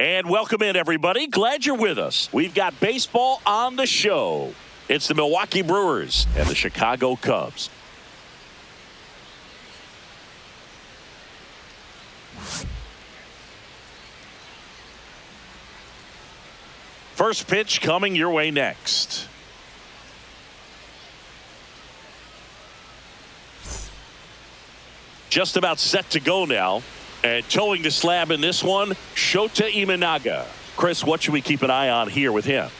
And welcome in, everybody. Glad you're with us. We've got baseball on the show. It's the Milwaukee Brewers and the Chicago Cubs. First pitch coming your way next. Just about set to go now. And towing the slab in this one, Shota Imanaga. Chris, what should we keep an eye on here with him?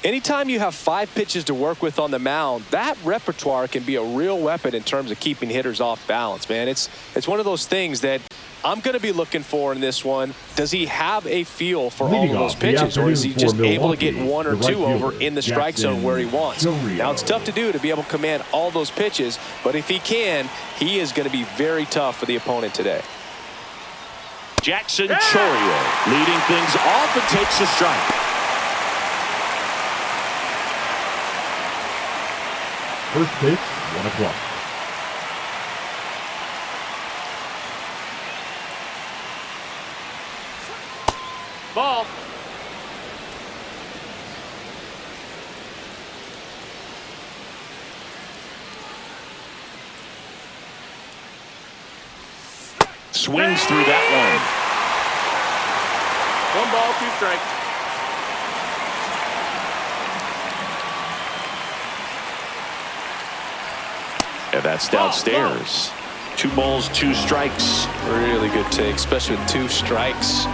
Anytime you have 5 pitches to work with on the mound, that repertoire can be a real weapon in terms of keeping hitters off balance, man. It's one of those things that I'm going to be looking for in this one. Does he have a feel for all of those pitches, or is he just able to get 1 or 2 over in the strike zone where he wants? Now, it's tough to do to be able to command all those pitches, but if he can, he is going to be very tough for the opponent today. Jackson Chourio leading things off and takes a strike. First pitch, 1 o'clock. Ball. Swings through that one. 1 ball, 2 strikes. And that's downstairs. 2 balls, 2 strikes. Really good take, especially with 2 strikes.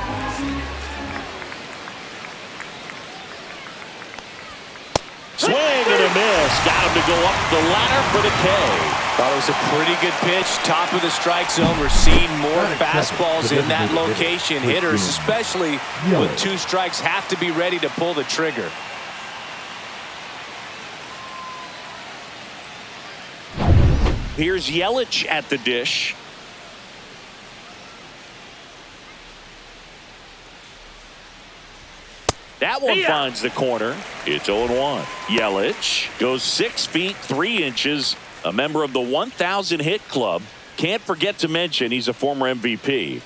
Swing and a miss. Got him to go up the ladder for the K. Thought it was a pretty good pitch. Top of the strike zone. We're seeing more fastballs in that location. Hitters, especially with 2 strikes, have to be ready to pull the trigger. Here's Yelich at the dish. That one finds the corner. It's 0-1. Yelich goes 6 feet 3 inches. A member of the 1,000 hit club. Can't forget to mention he's a former MVP.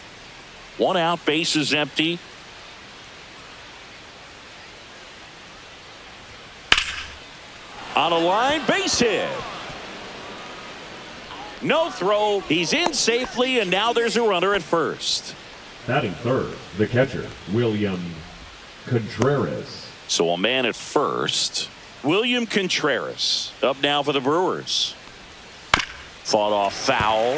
1 out, bases empty. On a line, base hit. No throw. He's in safely, and now there's a runner at first. Batting third, the catcher, William Contreras. So a man at first. William Contreras up now for the Brewers. Fought off foul.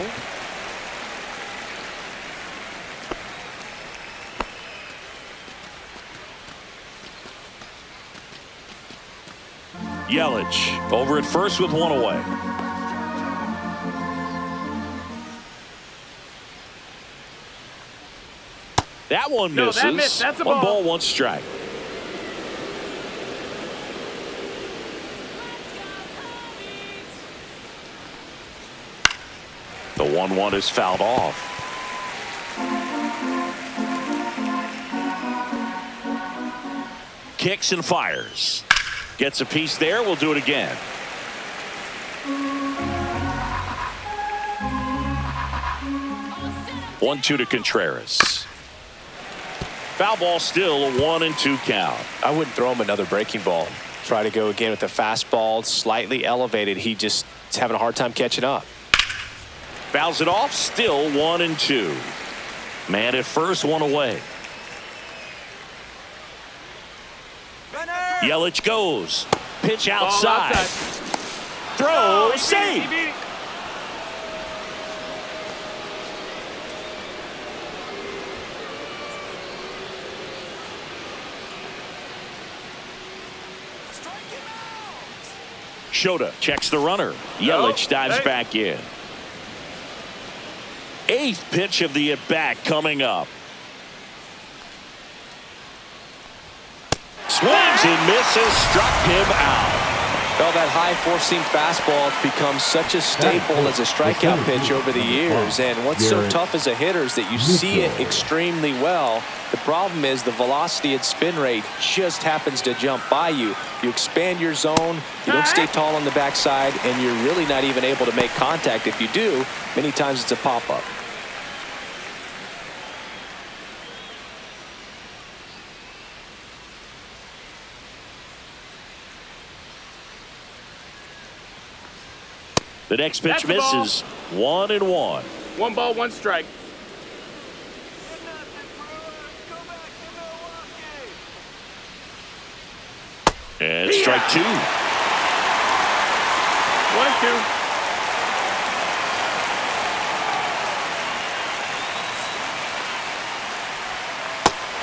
Yelich over at first with 1 away. That one misses. That missed. That's a 1 ball. ball, 1 strike. The 1-1 is fouled off. Kicks and fires. Gets a piece there. We'll do it again. One-two to Contreras. Foul ball, still a 1-2 count. I wouldn't throw him another breaking ball. Try to go again with the fastball, slightly elevated. He just is having a hard time catching up. Fouls it off, still 1-2. Man at first, 1 away. Yelich goes. Pitch outside. Throw, save. Shota checks the runner. Yelich dives back in. 8th pitch of the at-bat coming up. Swings and misses, struck him out. Well, that high four-seam fastball becomes such a staple as a strikeout pitch over the years. And what's so tough as a hitter is that you see it extremely well. The problem is the velocity and spin rate just happens to jump by you. You expand your zone, you don't stay tall on the backside, and you're really not even able to make contact. If you do, many times it's a pop-up. The next pitch That's the ball. misses. 1-1. 1 ball, 1 strike. And strike 2. 1-2.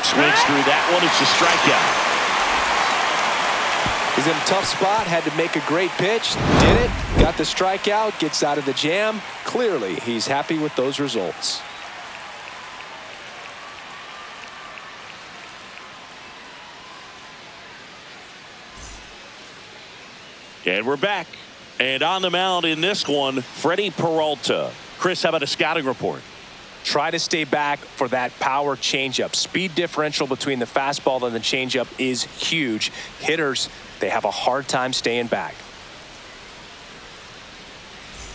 Swings through that one. It's a strikeout. He's in a tough spot, had to make a great pitch, did it, got the strikeout, gets out of the jam. Clearly, he's happy with those results. And we're back. And on the mound in this one, Freddie Peralta. Chris, how about a scouting report? Try to stay back for that power changeup. Speed differential between the fastball and the changeup is huge. Hitters, they have a hard time staying back.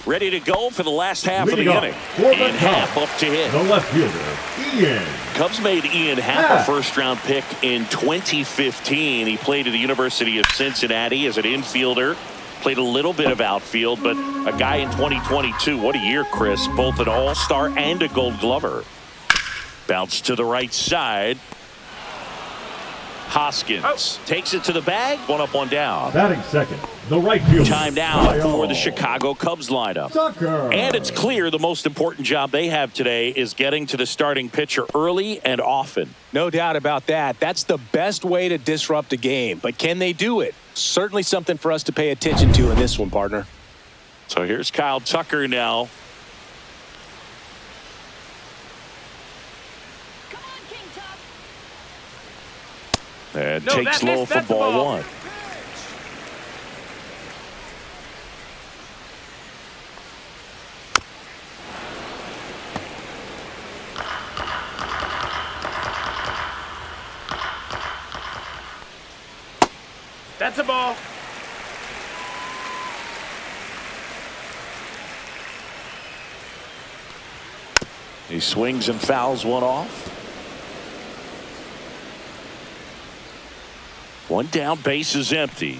Ready to go for the last half Leading of the up inning. for the Ian Happ top, up to hit. the left fielder, Ian. Cubs made Ian Happ a first-round pick in 2015. He played at the University of Cincinnati as an infielder. Played a little bit of outfield, but a guy in 2022. What a year, Chris. Both an all-star and a gold glover. Bounce to the right side. Hoskins takes it to the bag. 1 up, 1 down. Batting second, the right fielder. Time now Kyle for the Chicago Cubs lineup. Tucker. And it's clear the most important job they have today is getting to the starting pitcher early and often. No doubt about that. That's the best way to disrupt a game. But can they do it? Certainly something for us to pay attention to in this one, partner. So here's Kyle Tucker now. And takes low for ball 1. That's a ball. He swings and fouls one off. 1 down, base is empty.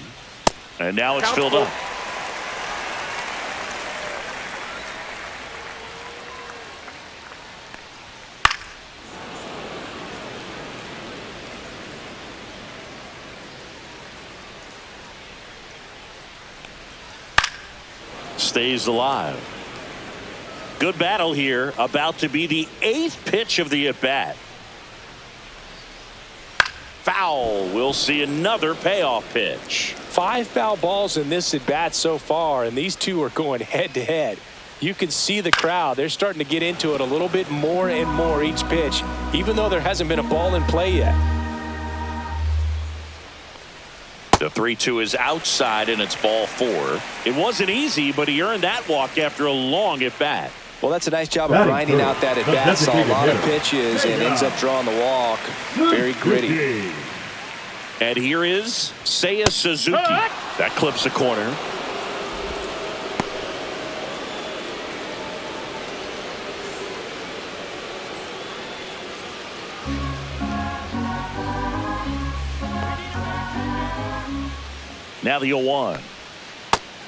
And now it's filled up. Stays alive. Good battle here. About to be the 8th pitch of the at-bat. Foul. We'll see another payoff pitch. 5 foul balls in this at-bat so far, and these two are going head-to-head. You can see the crowd. They're starting to get into it a little bit more and more each pitch, even though there hasn't been a ball in play yet. The 3-2 is outside, and it's ball 4. It wasn't easy, but he earned that walk after a long at-bat. Well, that's a nice job of grinding out that at-bat. Saw a lot of pitches and ends up drawing the walk. Very gritty. And here is Seiya Suzuki. That clips the corner. Now the 0-1.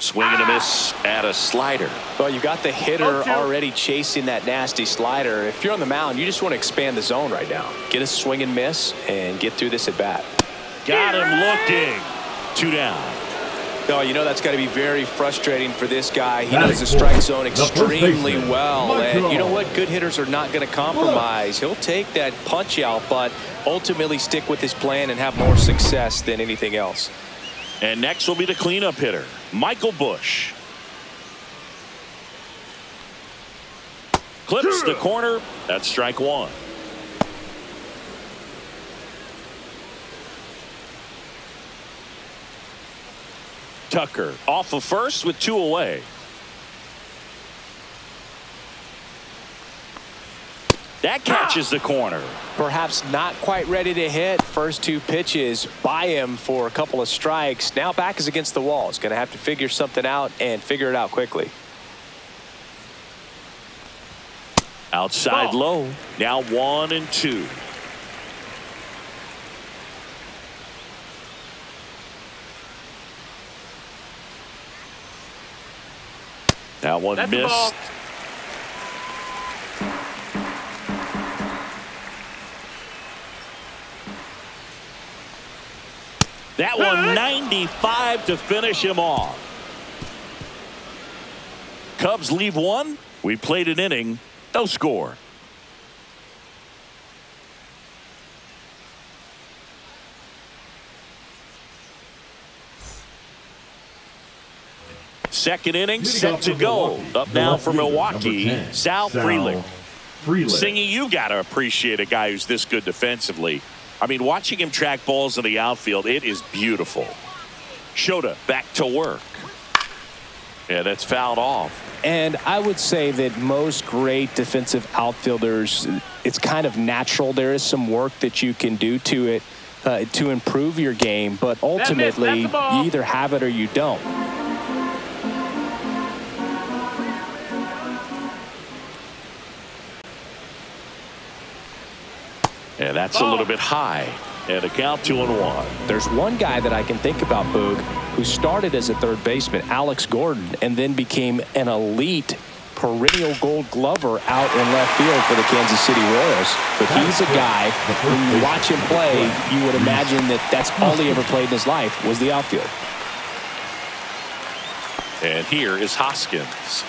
Swing and a miss at a slider. Well, you got the hitter already chasing that nasty slider. If you're on the mound, you just want to expand the zone right now. Get a swing and miss and get through this at bat. Got him looking. 2 down. Oh, you know that's got to be very frustrating for this guy. He knows the strike zone extremely well. And you know what? Good hitters are not going to compromise. He'll take that punch out, but ultimately stick with his plan and have more success than anything else. And next will be the cleanup hitter, Michael Busch. Clips the corner. That's strike 1. Tucker off of first with 2 away. That catches the corner. Perhaps not quite ready to hit. First 2 pitches by him for a couple of strikes. Now back is against the wall. He's going to have to figure something out and figure it out quickly. Outside low. Now 1-2. That one That's a missed. ball. That one 95 to finish him off. Cubs leave one. We played an inning. No score. Second inning set to go. Up now for Milwaukee, Sal Frelick. Singy, you got to appreciate a guy who's this good defensively. I mean, watching him track balls in the outfield, it is beautiful. Shota back to work. Yeah, that's fouled off. And I would say that most great defensive outfielders, it's kind of natural. There is some work that you can do to it to improve your game, but ultimately you either have it or you don't. And that's a little bit high. And a count 2-1. There's one guy that I can think about, Boog, who started as a third baseman, Alex Gordon, and then became an elite perennial gold glover out in left field for the Kansas City Royals. But he's a guy, when you watch him play, you would imagine that that's all he ever played in his life was the outfield. And here is Hoskins.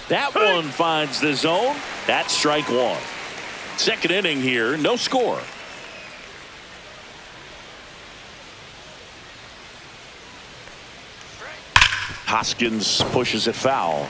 That one finds the zone. That's strike one. Second inning here, no score. Hoskins pushes it foul.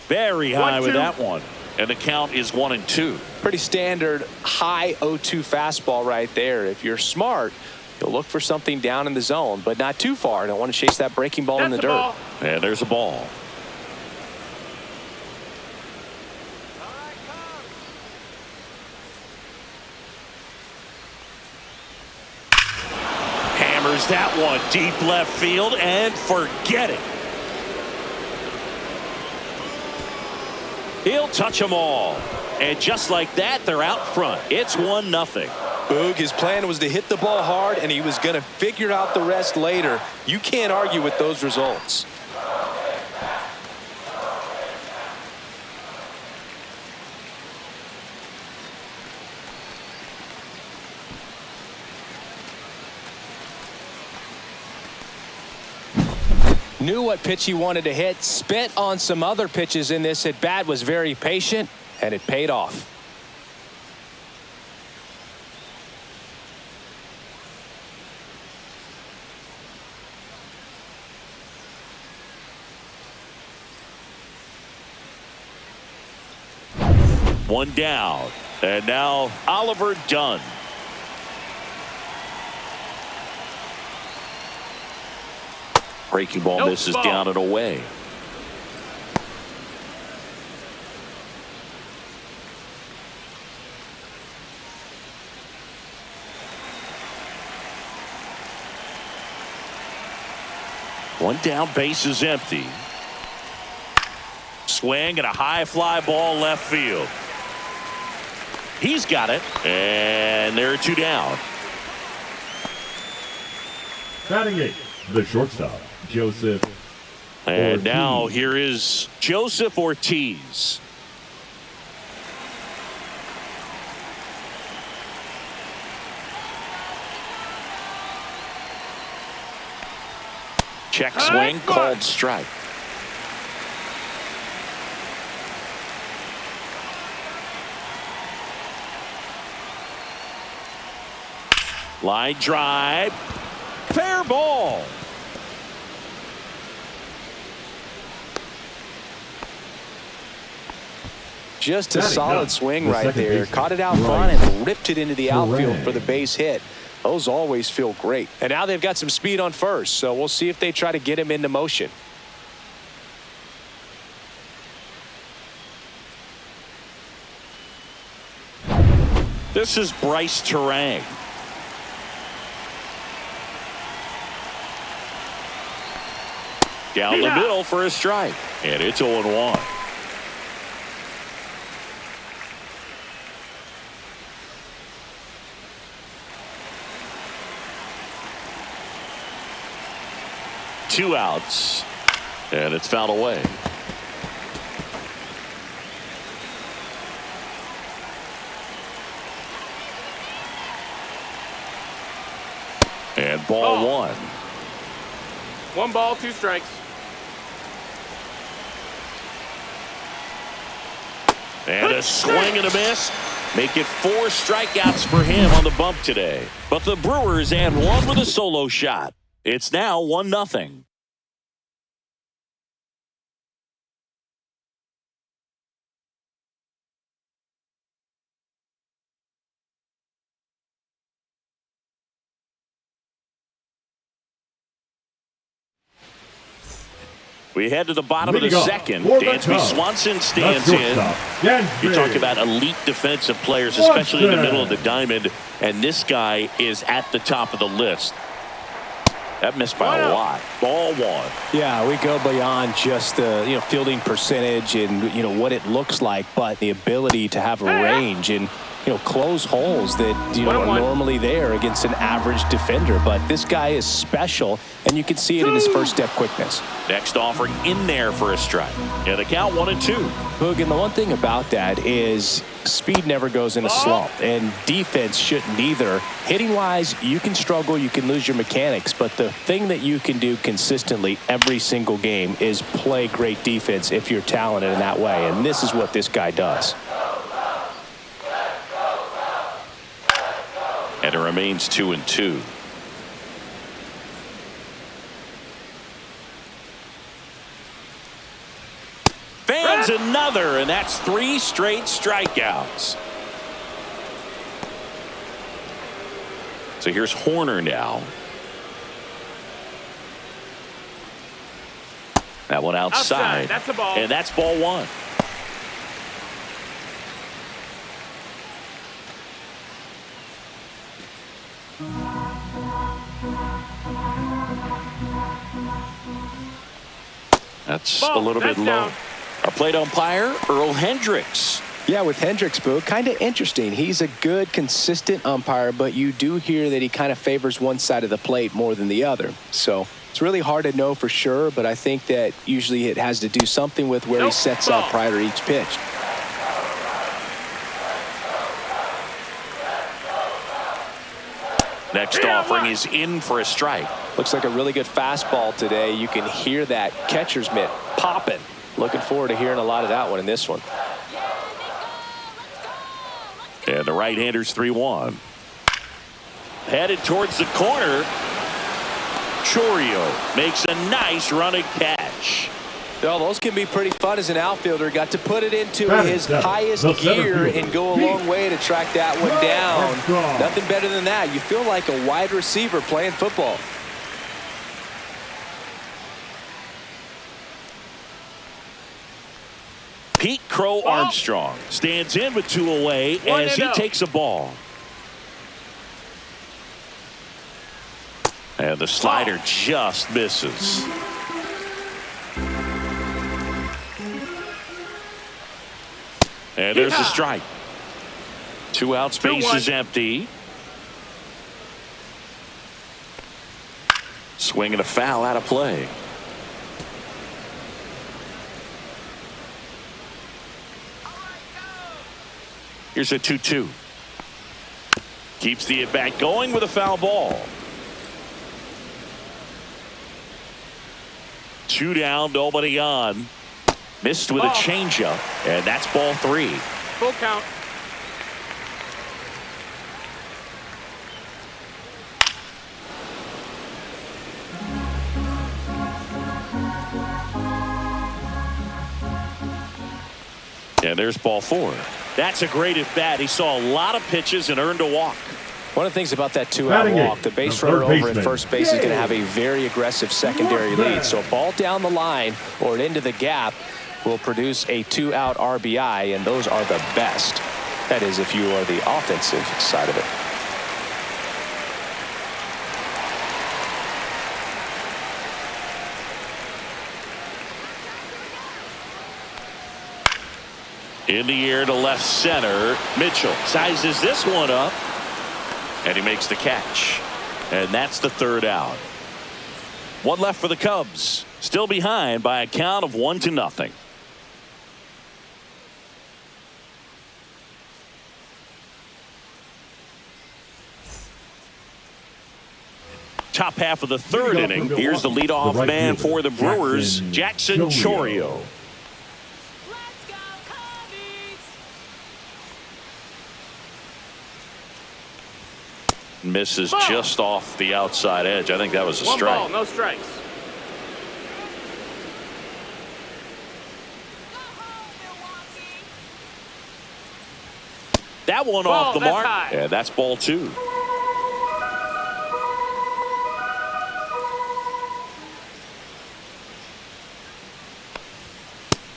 Very high with that one. And the count is 1-2. Pretty standard high 0-2 fastball right there. If you're smart, you'll look for something down in the zone, but not too far. Don't want to chase that breaking ball in the dirt. Ball. And there's a ball. Hammers that one deep left field and forget it. He'll touch them all. And just like that, they're out front. It's 1-0. Boog, his plan was to hit the ball hard, and he was going to figure out the rest later. You can't argue with those results. Knew what pitch he wanted to hit, spent on some other pitches in this at bat, was very patient, and it paid off. One down. And now Oliver Dunn. Breaking ball misses down and away. One down, base is empty. Swing and a high fly ball left field. He's got it. And there are two down. Batting eighth, the shortstop, Joseph. And Ortiz. now here is Joseph Ortiz. Check swing, called strike. Line drive. Fair ball. Just a solid swing right there. Caught it out front and ripped it into the outfield for the base hit. Those always feel great. And now they've got some speed on first, so we'll see if they try to get him into motion. This is Bryce Terang. Down the middle for a strike. And it's 0-1. Two outs. And it's fouled away. And ball one. 1 ball, 2 strikes. And a swing and a miss. Make it 4 strikeouts for him on the bump today. But the Brewers add one with a solo shot. It's now 1-0. We head to the bottom of the second. Dansby Swanson stands in. You talk about elite defensive players, especially in the middle of the diamond, and this guy is at the top of the list. That missed by a lot. Ball one. Yeah, we go beyond just the fielding percentage and what it looks like, but the ability to have a range and close holes that are normally there against an average defender. But this guy is special, and you can see it in his first step quickness. Next offering in there for a strike. And the count 1-2. Boog, and the one thing about that is speed never goes in a slump, and defense shouldn't either. Hitting wise, you can struggle, you can lose your mechanics, but the thing that you can do consistently every single game is play great defense if you're talented in that way, and this is what this guy does. And it remains 2-2. Fans another, and that's 3 straight strikeouts. So here's Horner now. That one outside. That's a ball. And that's ball one. That's a little bit low. Our plate umpire, Earl Hendricks. Yeah, with Hendricks, Boo, kind of interesting. He's a good, consistent umpire, but you do hear that he kind of favors one side of the plate more than the other. So it's really hard to know for sure, but I think that usually it has to do something with where he sets up prior to each pitch. Next offering is in for a strike. Looks like a really good fastball today. You can hear that catcher's mitt popping. Looking forward to hearing a lot of that one in this one. And the right-hander's 3-1. Headed towards the corner. Chourio makes a nice running catch. Well, those can be pretty fun as an outfielder. Got to put it into his highest gear and go a long way to track that one down. Nothing better than that. You feel like a wide receiver playing football. Pete Crow Armstrong stands in with 2 away as he takes a ball. And the slider just misses. And there's a strike. 2 outs, base is empty. Swing and a foul out of play. Here's a 2-2. Keeps the at-bat going with a foul ball. 2 down, nobody on. Missed with a changeup, and that's ball 3. Full count. And there's ball 4. That's a great at-bat. He saw a lot of pitches and earned a walk. One of the things about that 2-out walk, the base runner over at first base is going to have a very aggressive secondary lead. So a ball down the line or into the gap will produce a 2-out RBI, and those are the best. That is, if you are the offensive side of it. In the air to left center. Mitchell sizes this one up. And he makes the catch. And that's the third out. One left for the Cubs. Still behind by a count of 1-0. Top half of the third inning. Here's the leadoff man for the Brewers, Jackson Chourio. Misses just off the outside edge. I think that was a strike. 1 ball, no strikes. That one off the mark. Yeah, that's ball 2.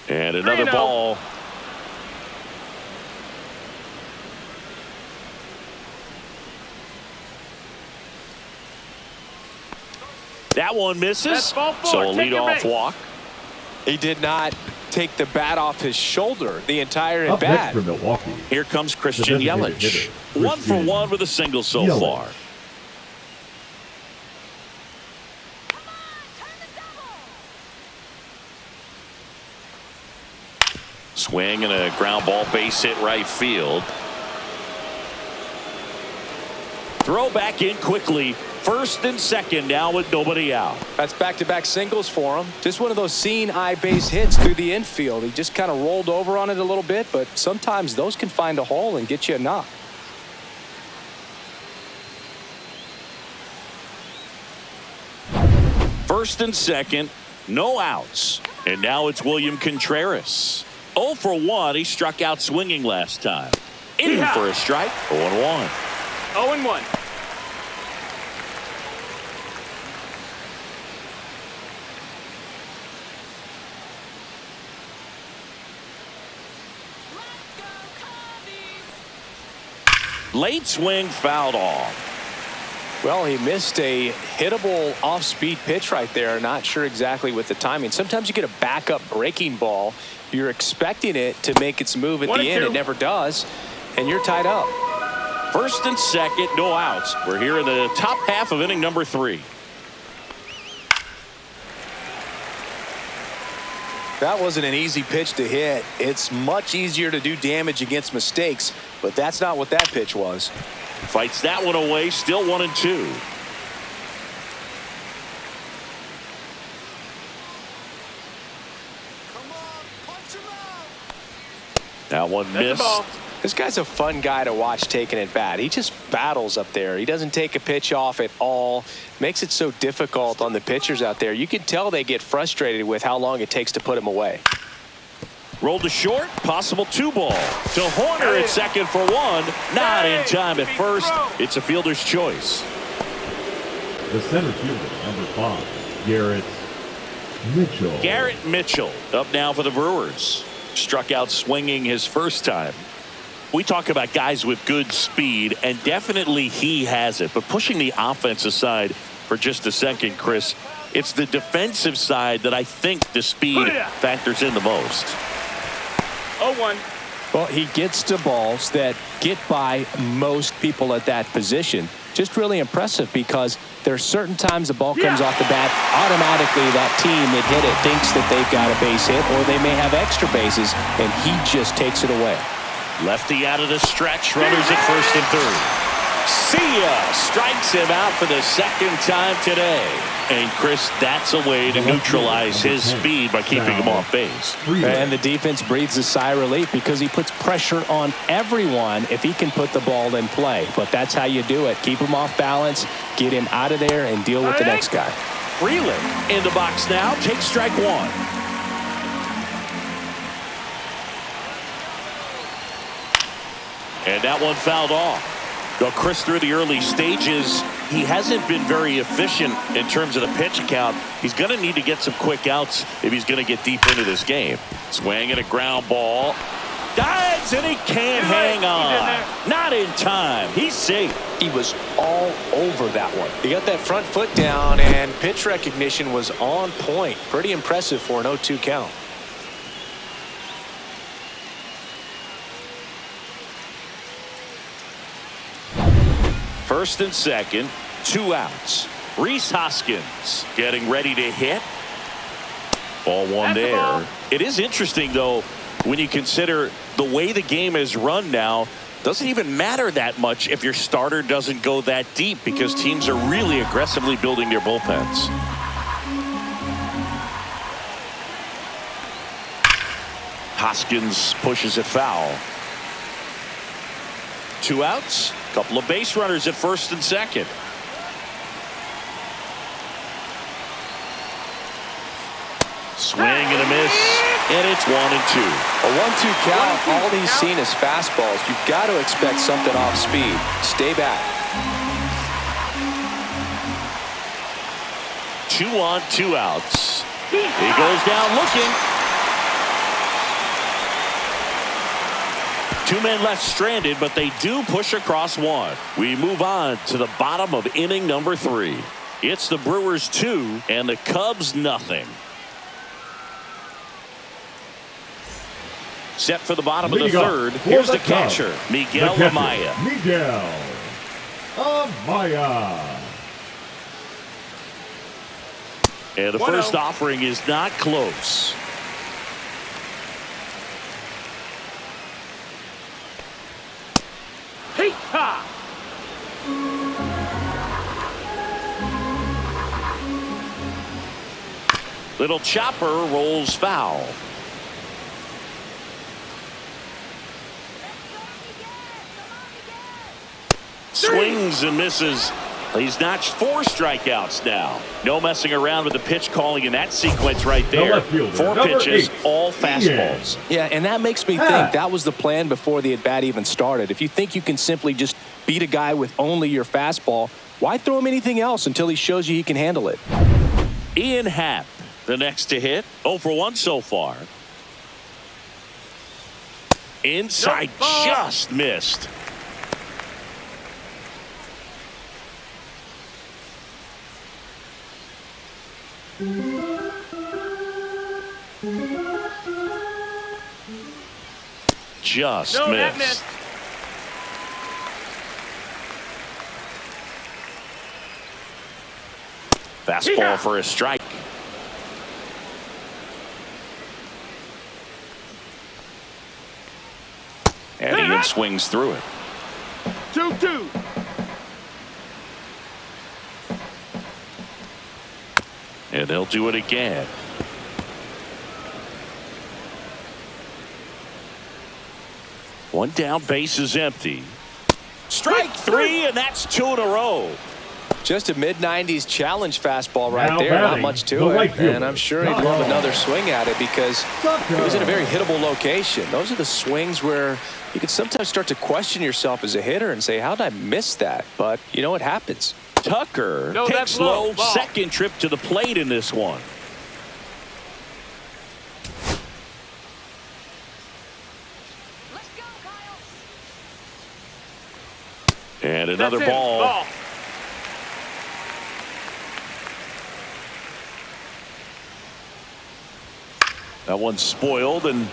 And another ball. That one misses. So a leadoff walk. He did not take the bat off his shoulder the entire at Up bat. next for Milwaukee. Here comes Christian Yelich. 1 for 1 with a single so far. Swing and a ground ball, base hit right field. Throw back in quickly. First and second now with nobody out. That's back-to-back singles for him. Just one of those seeing eye base hits through the infield. He just kind of rolled over on it a little bit, but sometimes those can find a hole and get you a knock. First and second, no outs. And now it's William Contreras. 0 for 1. He struck out swinging last time. In for a strike. 0-1. 0-1. Late swing fouled off. Well, he missed a hittable off-speed pitch right there. Not sure exactly with the timing. Sometimes you get a backup breaking ball. You're expecting it to make its move at the end. It never does. And you're tied up. First and second, no outs. We're here in the top half of inning number 3. That wasn't an easy pitch to hit. It's much easier to do damage against mistakes, but that's not what that pitch was. Fights that one away, still 1-2. That one missed. This guy's a fun guy to watch taking at bat. He just battles up there. He doesn't take a pitch off at all. Makes it so difficult on the pitchers out there. You can tell they get frustrated with how long it takes to put him away. Rolled to short, possible 2 ball. To Horner at second for 1. Not in time at first. It's a fielder's choice. The center fielder, number 5, Garrett Mitchell. Garrett Mitchell up now for the Brewers. Struck out swinging his first time. We talk about guys with good speed, and definitely he has it. But pushing the offense aside for just a second, Chris, it's the defensive side that I think the speed factors in the most. 0-1. Well, he gets to balls that get by most people at that position. Just really impressive because there are certain times the ball comes off the bat, automatically that team that hit it thinks that they've got a base hit or they may have extra bases, and he just takes it away. Lefty out of the stretch, runners at first and third. See ya! Strikes him out for the second time today. And Chris, that's a way to neutralize his speed by keeping him off base. And the defense breathes a sigh of relief because he puts pressure on everyone if he can put the ball in play. But that's how you do it. Keep him off balance, get him out of there, and deal with the next guy. Freeland in the box now. Takes strike 1. And that one fouled off. Well, Chris, through the early stages, he hasn't been very efficient in terms of the pitch count. He's going to need to get some quick outs if he's going to get deep into this game. Swing and a ground ball. Dives, and he can't hang on. Not in time. He's safe. He was all over that one. He got that front foot down, and pitch recognition was on point. Pretty impressive for an 0-2 count. First and second, 2 outs. Rhys Hoskins getting ready to hit. Ball one That's the there. ball. It is interesting, though, when you consider the way the game is run now. Doesn't even matter that much if your starter doesn't go that deep, because teams are really aggressively building their bullpens. Hoskins pushes it foul. 2 outs. Couple of base runners at first and second. Swing and a miss, and it's 1-2. A 1-2 count. All he's seen is fastballs. You've got to expect something off speed. Stay back. 2 on, 2 outs. He goes down looking. 2 men left stranded, but they do push across 1. We move on to the bottom of inning number 3. It's the Brewers 2 and the Cubs nothing. Set for the bottom of the third. Here's the catcher, Miguel Amaya. Miguel Amaya. And the first offering is not close. Hey, ha! Little chopper rolls foul. Swings and misses. He's notched 4 strikeouts now. No messing around with the pitch calling in that sequence right there. 4 pitches, 8, all fastballs. Yeah, and that makes me think that was the plan before the at-bat even started. If you think you can simply just beat a guy with only your fastball, why throw him anything else until he shows you he can handle it? Ian Happ, the next to hit. 0 for 1 so far. Inside, just missed. Just that missed. missed. Fastball for a strike. And Ian swings through it. 2-2. And they'll do it again. One down, base is empty. Strike 3, and that's 2 in a row. Just a mid-90s challenge fastball right Now there. Not batting, much the to right it. fielder, And I'm sure he'd love another swing at it because it was in a very hittable location. Those are the swings where you can sometimes start to question yourself as a hitter and say, how did I miss that? But, you know, it happens. Tucker No, takes that's low. low. Ball. Second trip to the plate in this one. And another That's it. ball. That one's spoiled, and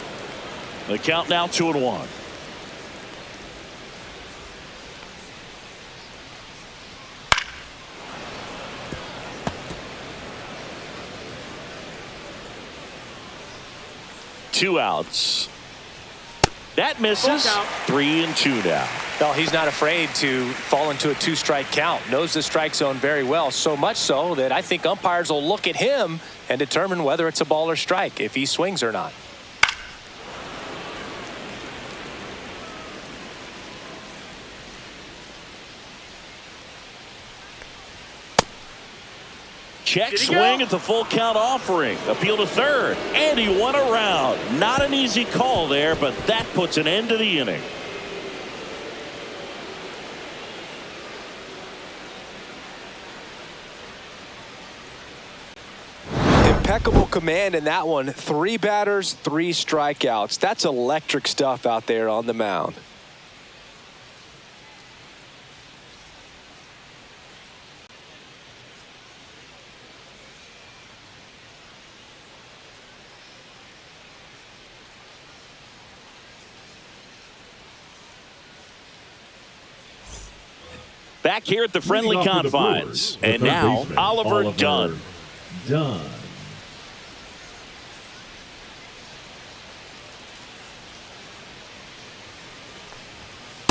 the count now 2-1. Two outs. That misses. 3-2 now. No, he's not afraid to fall into a 2-strike count. Knows the strike zone very well, so much so that I think umpires will look at him and determine whether it's a ball or strike, if he swings or not. Check swing at the full count offering. Appeal to third. And he won a round. Not an easy call there, but that puts an end to the inning. Impeccable command in that one. 3 batters, 3 strikeouts. That's electric stuff out there on the mound. Back here at the friendly Leading off for the confines. Brewers, And the third now, baseman, Oliver Dunn. Dunn.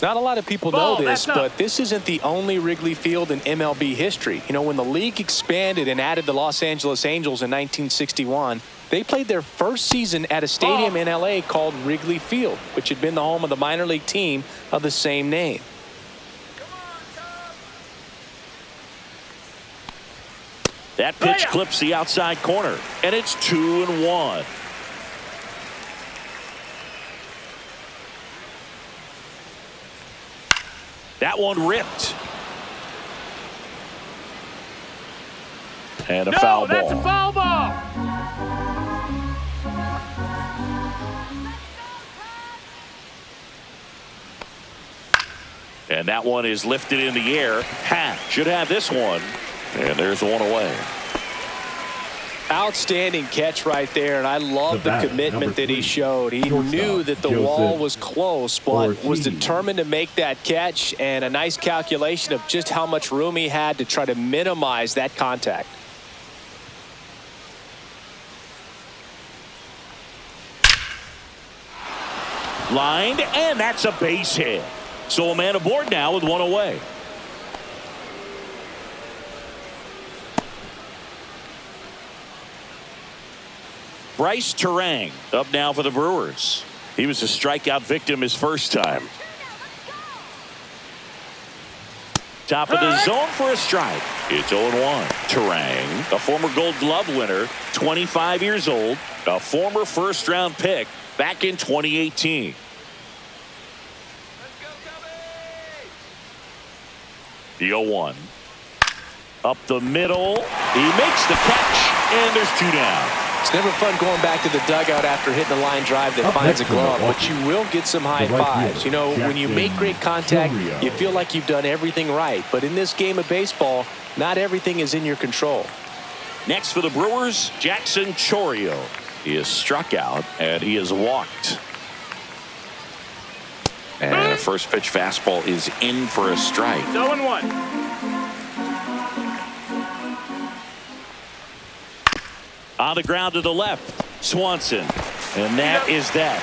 Not a lot of people know this, but this isn't the only Wrigley Field in MLB history. You know, when the league expanded and added the Los Angeles Angels in 1961, they played their first season at a stadium in L.A. called Wrigley Field, which had been the home of the minor league team of the same name. That pitch clips the outside corner, and it's 2-1. That one ripped. And a foul ball. That's a foul ball. And that one is lifted in the air. Hat should have this one. And there's one away. Outstanding catch right there, and I love the commitment that he showed. He knew that the wall was close, but was determined to make that catch, and a nice calculation of just how much room he had to try to minimize that contact. Lined, and that's a base hit. So a man aboard now with one away. Bryce Terang up now for the Brewers. He was a strikeout victim his first time. Top of the zone for a strike. It's 0-1. Terang, a former Gold Glove winner, 25 years old, a former first-round pick back in 2018. The 0-1. Up the middle. He makes the catch, and there's two down. It's never fun going back to the dugout after hitting a line drive that finds a glove, but you will get some high fives. You know, when you make great contact, you feel like you've done everything right. But in this game of baseball, not everything is in your control. Next for the Brewers, Jackson Chourio. He is struck out, and he is walked. And a first pitch fastball is in for a strike. 0-1. On the ground to the left, Swanson. And that is that.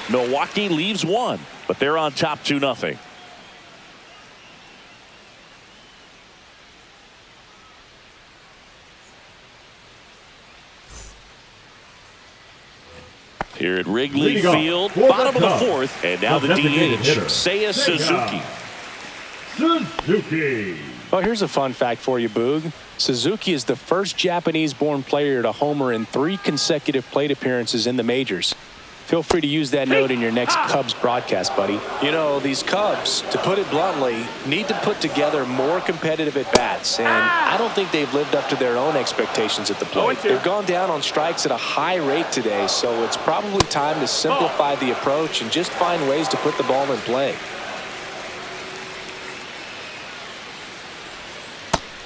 Milwaukee leaves one, but they're on top 2-0. Here at Wrigley Field, bottom of the fourth, and now the DH, Seiya Suzuki. Suzuki. Well, here's a fun fact for you, Boog. Suzuki is the first Japanese-born player to homer in 3 consecutive plate appearances in the majors. Feel free to use that note in your next Cubs broadcast, buddy. You know, these Cubs, to put it bluntly, need to put together more competitive at-bats, and I don't think they've lived up to their own expectations at the plate. They've gone down on strikes at a high rate today, so it's probably time to simplify the approach and just find ways to put the ball in play.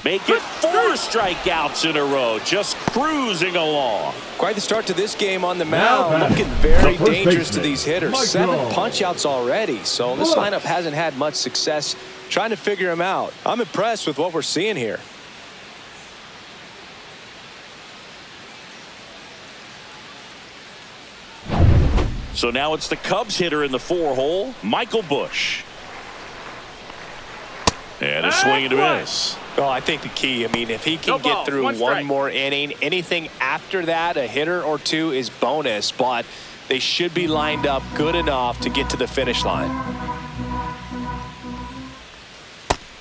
Make it 4 strikeouts in a row, just cruising along. Quite the start to this game on the mound. Looking very dangerous to these hitters. 7 punch-outs already, so this lineup hasn't had much success trying to figure him out. I'm impressed with what we're seeing here. So now it's the Cubs hitter in the 4-hole, Michael Busch. And a swing and a miss. Well, I think the key, I mean, if he can get through one more inning, anything after that, a hitter or two is bonus, but they should be lined up good enough to get to the finish line.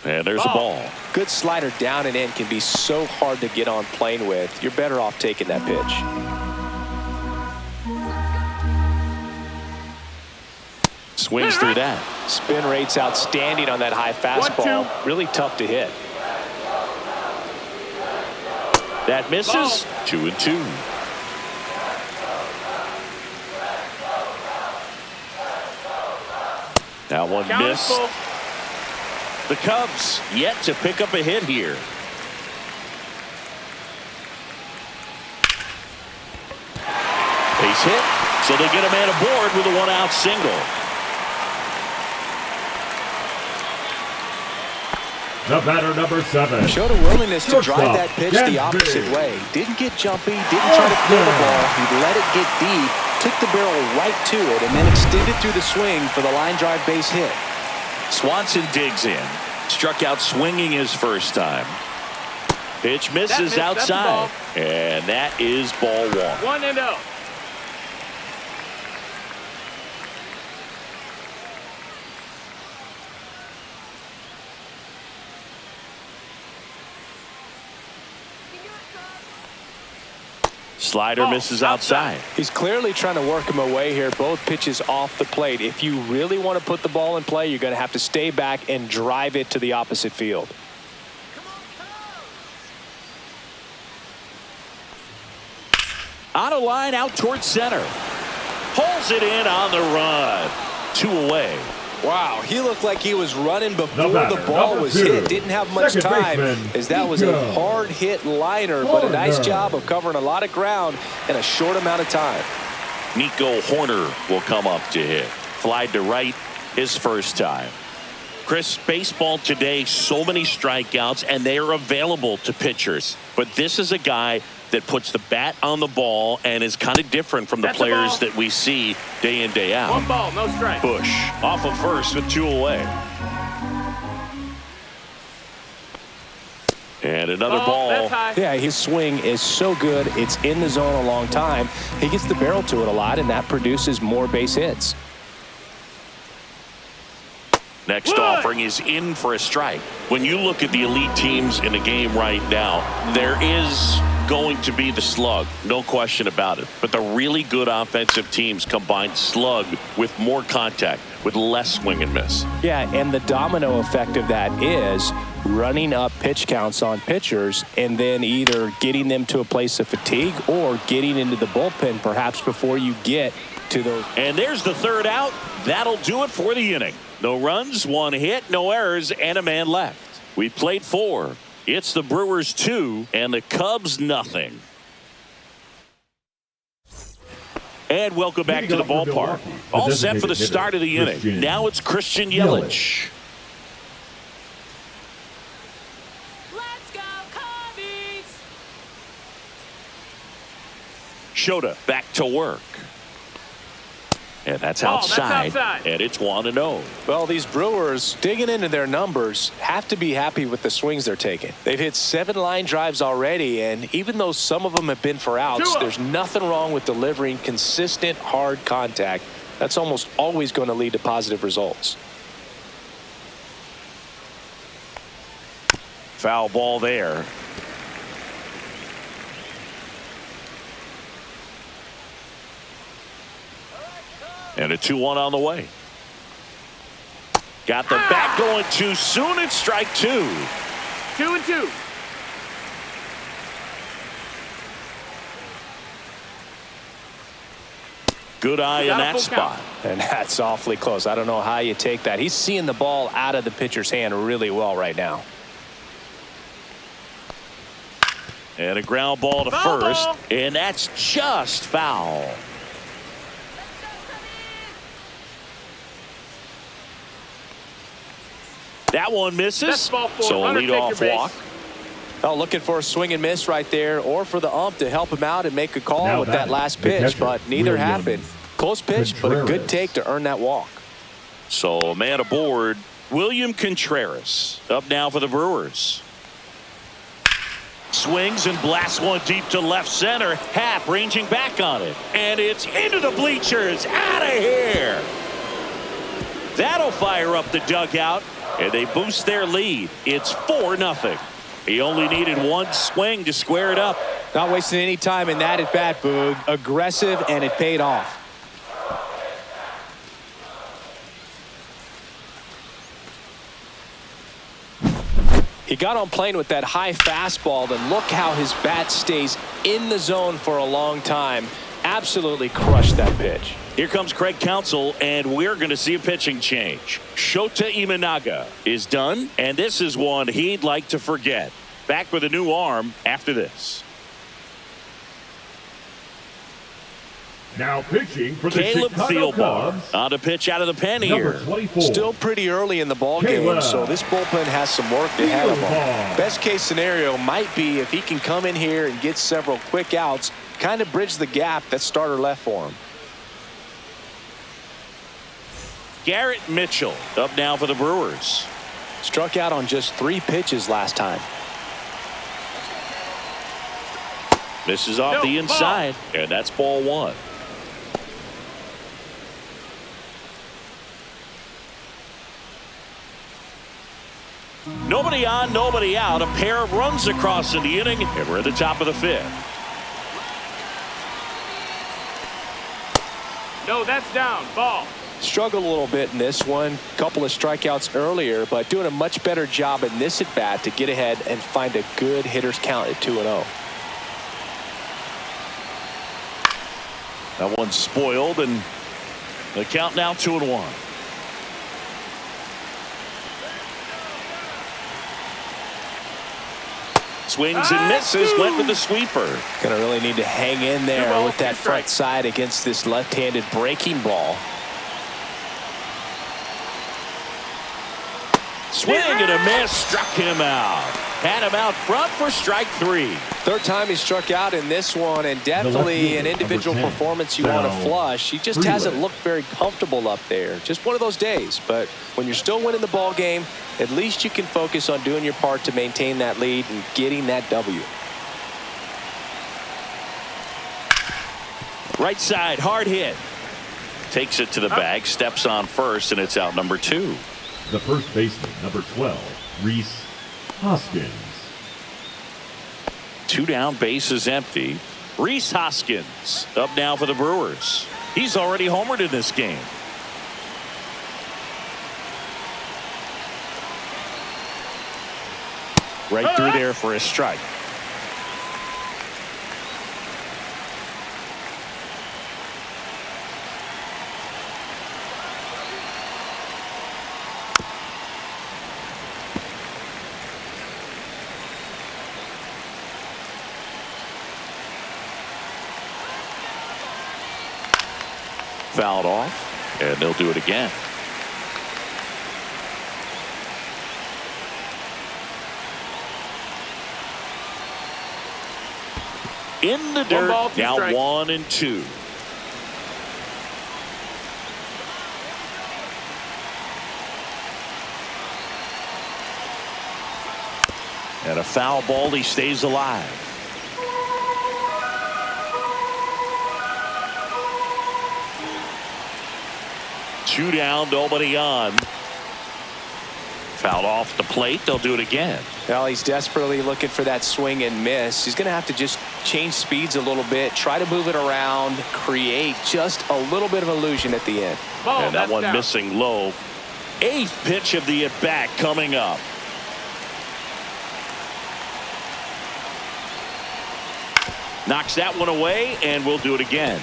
And there's a ball. Good slider down and in can be so hard to get on plane with. You're better off taking that pitch. Swings through that. Spin rate's outstanding on that high fastball. Really tough to hit. That misses. 2-2. That one missed. The Cubs yet to pick up a hit here. Base hit. So they get a man aboard with a 1-out single. The batter, number 7. Showed a willingness to drive Shortstop, that pitch the opposite way. Didn't get jumpy, didn't try to kill the ball. He let it get deep, took the barrel right to it, and then extended through the swing for the line drive base hit. Swanson digs in. Struck out swinging his first time. Pitch misses outside. And that is ball 1. 1-0. Slider misses outside. He's clearly trying to work him away here. Both pitches off the plate. If you really want to put the ball in play, you're going to have to stay back and drive it to the opposite field. On a line out towards center. Pulls it in on the run. 2 away. Wow, he looked like he was running before batter, the ball number was 2. hit. Didn't have much Second time baseman, as that was a hard hit liner, but a nice job of covering a lot of ground in a short amount of time. Nico Horner will come up to hit. Flied to right his first time. Chris, baseball today, so many strikeouts, and they are available to pitchers. But this is a guy that puts the bat on the ball and is kind of different from the players that we see day in, day out. 1 ball, no strike. Bush off of first with 2 away. And another ball. That's high. Yeah, his swing is so good. It's in the zone a long time. He gets the barrel to it a lot, and that produces more base hits. Next offering is in for a strike. When you look at the elite teams in the game right now, there is going to be the slug, no question about it. But the really good offensive teams combine slug with more contact, with less swing and miss. Yeah, and the domino effect of that is running up pitch counts on pitchers and then either getting them to a place of fatigue or getting into the bullpen perhaps before you get to those. And there's the third out. That'll do it for the inning. No runs, 1 hit, no errors, and a man left. We played 4. It's the Brewers 2 and the Cubs nothing. And welcome back to the ballpark. All set for the start of the inning. Now it's Christian Yelich. Let's go, Cubbies! Shota back to work. And that's outside. And it's 1-0. Well, these Brewers, digging into their numbers, have to be happy with the swings they're taking. They've hit 7 line drives already, and even though some of them have been for outs, there's nothing wrong with delivering consistent, hard contact. That's almost always going to lead to positive results. Foul ball there. And a 2-1 on the way. Got the bat going too soon. It's strike 2. 2-2. Good eye in that spot. And that's awfully close. I don't know how you take that. He's seeing the ball out of the pitcher's hand really well right now. And a ground ball to first. And that's just foul. That one misses. So a leadoff walk. Oh, looking for a swing and miss right there, or for the ump to help him out and make a call with that last pitch, but neither happened. Close pitch, but a good take to earn that walk. So a man aboard, William Contreras, up now for the Brewers. Swings and blasts one deep to left center. Happ ranging back on it. And it's into the bleachers. Out of here. That'll fire up the dugout. And they boost their lead. It's 4-0. He only needed one swing to square it up. Not wasting any time in that at bat, Boog. Aggressive, and it paid off. He got on plane with that high fastball, then look how his bat stays in the zone for a long time. Absolutely crushed that pitch. Here comes Craig Counsell, and we're going to see a pitching change. Shota Imanaga is done, and this is one he'd like to forget. Back with a new arm after this. Now pitching for the Caleb Chicago Thielbar Cubs, on to pitch out of the pen number here. 24. Still pretty early in the ball game, so this bullpen has some work ahead of him. Thielbar. Best case scenario might be if he can come in here and get several quick outs, kind of bridge the gap that starter left for him. Garrett Mitchell up now for the Brewers. Struck out on just 3 pitches last time. Misses off the inside, and that's ball 1. Nobody on, nobody out. A pair of runs across in the inning, and we're at the top of the 5th. No, that's down. Ball. Struggled a little bit in this one. Couple of strikeouts earlier, but doing a much better job in this at bat to get ahead and find a good hitter's count at 2-0. That one's spoiled, and the count now 2-1. Swings and misses, went with the sweeper. Gonna really need to hang in there with that front side against this left-handed breaking ball. Swing and a miss, struck him out. Had him out front for strike 3. Third time he struck out in this one, and definitely an individual performance you want to flush. He just hasn't looked very comfortable up there. Just one of those days. But when you're still winning the ball game, at least you can focus on doing your part to maintain that lead and getting that W. Right side, hard hit. Takes it to the bag, steps on first, and it's out number 2. The first baseman, number 12, Rhys Hoskins. 2 down, base is empty. Rhys Hoskins up now for the Brewers. He's already homered in this game. Right through there for a strike. Fouled off, and they'll do it again. In the dirt, now 1-2. And a foul ball, he stays alive. Two down, nobody on. Fouled off the plate. They'll do it again. Well, he's desperately looking for that swing and miss. He's going to have to just change speeds a little bit, try to move it around, create just a little bit of illusion at the end. And that one missing low. 8th pitch of the at-bat coming up. Knocks that one away, and we'll do it again.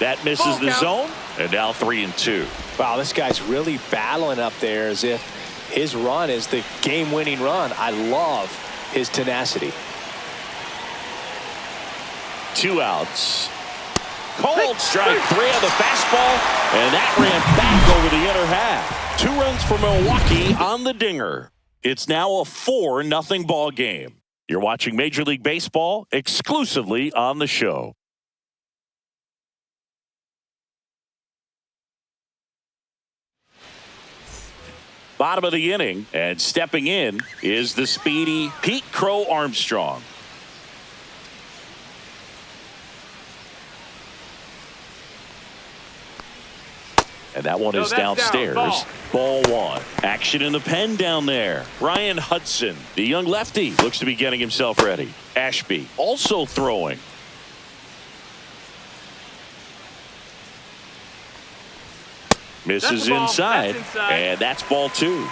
That misses the zone, and now 3-2. Wow, this guy's really battling up there as if his run is the game-winning run. I love his tenacity. 2 outs. Cold strike 3 on the fastball, and that ran back over the inner half. 2 runs for Milwaukee on the dinger. It's now a 4-0 ball game. You're watching Major League Baseball exclusively on the show. Bottom of the inning, and stepping in is the speedy Pete Crow Armstrong. And that one is downstairs. Ball 1. Action in the pen down there. Ryan Hudson, the young lefty, looks to be getting himself ready. Ashby also throwing. Misses inside, and that's ball 2.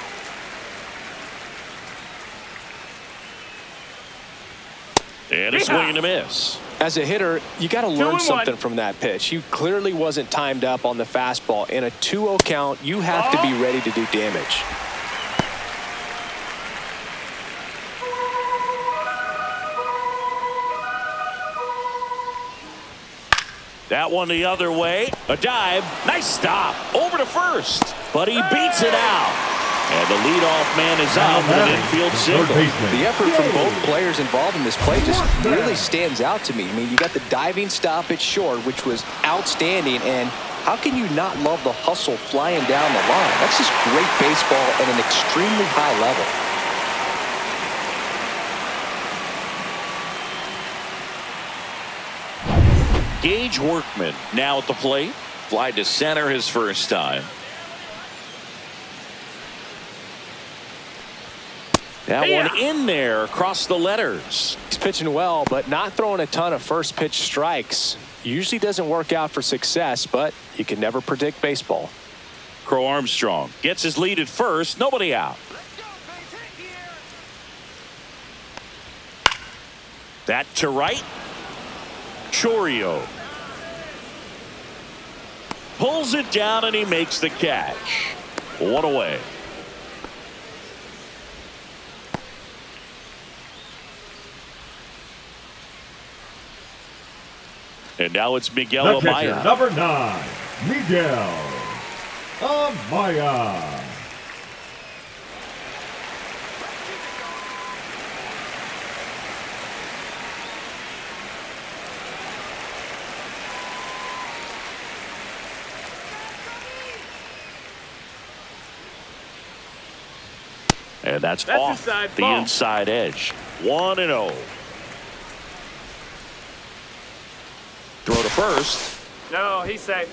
And a swing and a miss. As a hitter, you got to learn something from that pitch. He clearly wasn't timed up on the fastball. In a 2-0 count, you have to be ready to do damage. That one the other way. A dive. Nice stop. Over to first. But he beats it out. And the leadoff man is out with an infield single. The effort from both players involved in this play just really stands out to me. I mean, you got the diving stop at short, which was outstanding. And how can you not love the hustle flying down the line? That's just great baseball at an extremely high level. Gage Workman now at the plate. Fly to center his first time. That one in there across the letters. He's pitching well, but not throwing a ton of first pitch strikes. Usually doesn't work out for success, but you can never predict baseball. Crow Armstrong gets his lead at first. Nobody out. That to right. Chorio pulls it down and he makes the catch. One away. And now it's Miguel The catcher, Amaya. number 9, Miguel Amaya. And that's off the inside edge. 1-0. Throw to first. No, he's safe.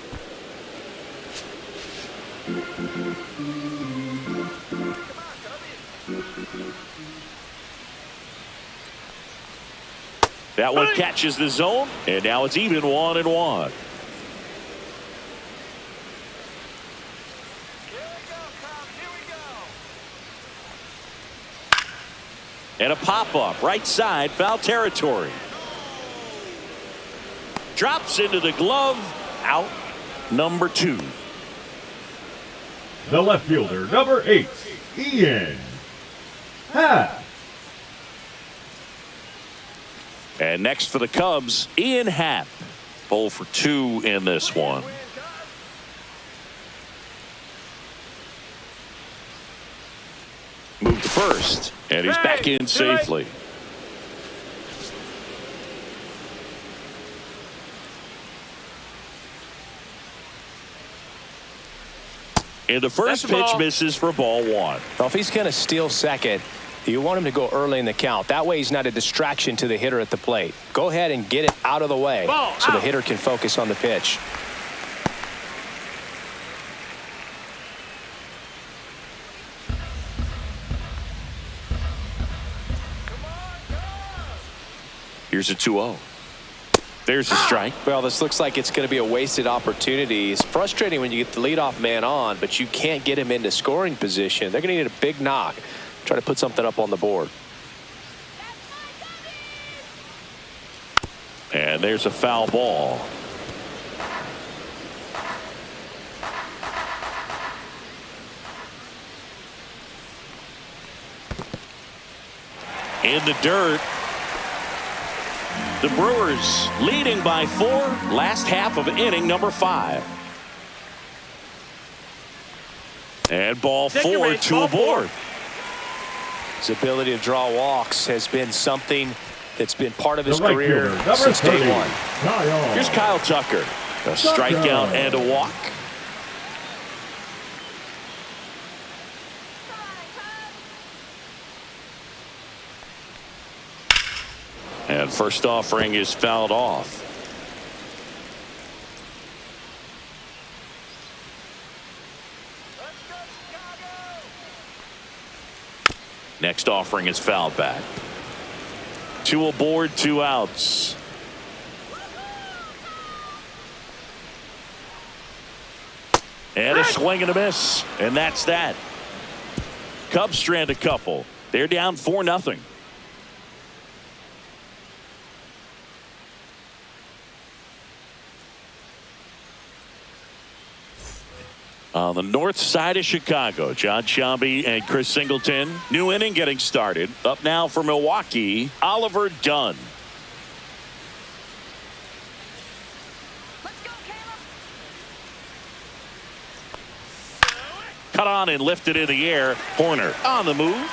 That one catches the zone, and now it's even 1-1. And a pop-up, right side, foul territory. Drops into the glove, out, number 2. The left fielder, number 8, Ian Happ. And next for the Cubs, Ian Happ. 0 for 2 in this one. Moved to first, and he's back in safely. And the first pitch misses for ball 1. Well, if he's going to steal second, you want him to go early in the count. That way he's not a distraction to the hitter at the plate. Go ahead and get it out of the way so the hitter can focus on the pitch. Here's a 2-0. There's a strike. Well, this looks like it's going to be a wasted opportunity. It's frustrating when you get the leadoff man on, but you can't get him into scoring position. They're going to need a big knock. Try to put something up on the board. And there's a foul ball. In the dirt. The Brewers leading by 4. Last half of inning number 5. And ball 4, 2 aboard. His ability to draw walks has been something that's been part of his right career fielder, since day 30, one. Kyle. Here's Kyle Tucker. A strikeout and a walk. And first offering is fouled off. Next offering is fouled back. 2 aboard, 2 outs. And a swing and a miss. And that's that. Cubs strand a couple. They're down 4-0. On the north side of Chicago, John Sciambi and Chris Singleton. New inning getting started. Up now for Milwaukee, Oliver Dunn. Cut on and lifted in the air. Horner on the move.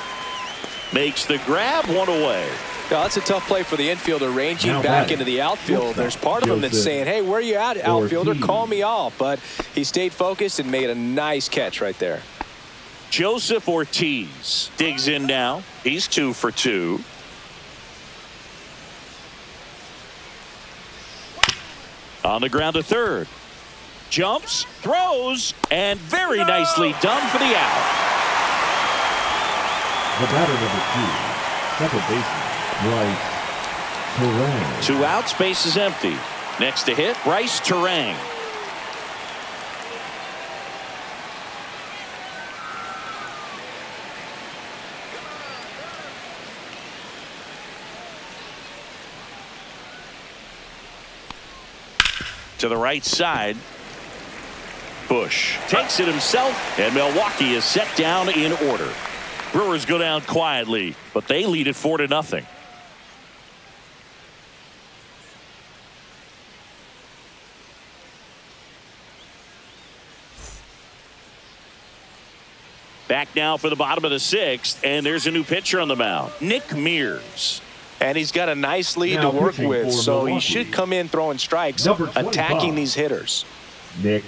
Makes the grab, one away. Yeah, that's a tough play for the infielder, ranging Now back batting. into the outfield. There's part of him that's saying, hey, where you at, outfielder? Call me off. But he stayed focused and made a nice catch right there. Joseph Ortiz digs in now. He's 2 for 2. On the ground to third. Jumps, throws, and very nicely done for the out. The batter number 2, second baseman, Bryce Terang. 2 outs, base is empty. Next to hit, Bryce Terang. To the right side. Bush takes it himself, and Milwaukee is set down in order. Brewers go down quietly, but they lead it 4-0. Back now for the bottom of the 6th, and there's a new pitcher on the mound, Nick Mears. And he's got a nice lead Now to work pitching with, for so he Milwaukee. should come in throwing strikes, Number 25. attacking these hitters. Nick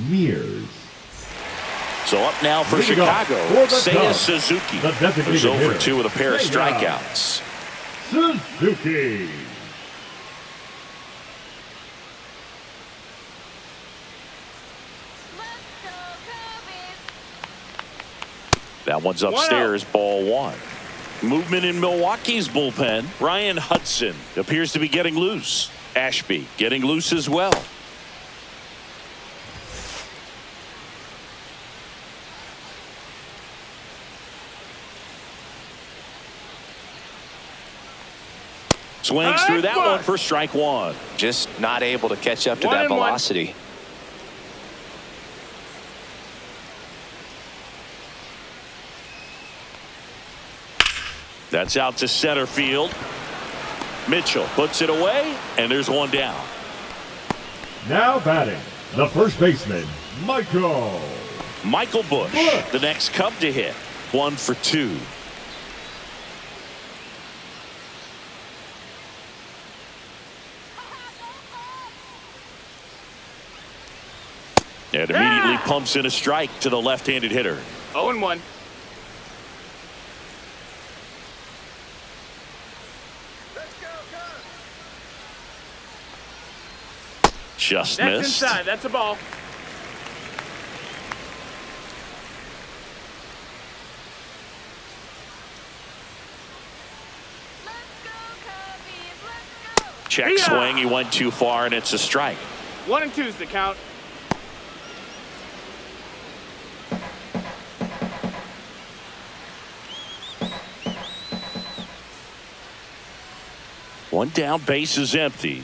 Mears. So up now for Leading off Chicago, for the Seiya Cubs, Suzuki. the designated Who's 0 for hitter. 2 with a pair of Seiya strikeouts. Suzuki. Let's go, Cubbies. That one's upstairs, ball 1. Movement in Milwaukee's bullpen. Ryan Hudson appears to be getting loose. Ashby getting loose as well. Swings through that one for strike 1. Just not able to catch up to 1-1. that velocity. That's out to center field. Mitchell puts it away, and there's one down. Now batting, the first baseman, Michael Bush, the next Cub to hit. 1 for 2. And immediately pumps in a strike to the left-handed hitter. 0-1. Just That's missed. inside. That's a ball. Let's go, Cubbies. Let's go. Check Yeah. swing. He went too far, and it's a strike. 1 and 2's the count. One down, base is empty.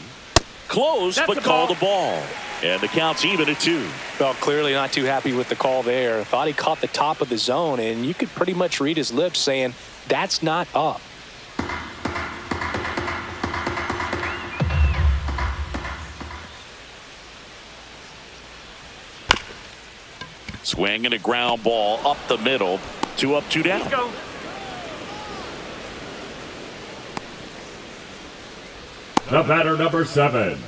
Close, That's but a called ball. a ball. And the count's even at 2. Well, clearly not too happy with the call there. Thought he caught the top of the zone, and you could pretty much read his lips saying, that's not up. Swing and a ground ball up the middle. 2 up, 2 down. Let's go. The batter number 7,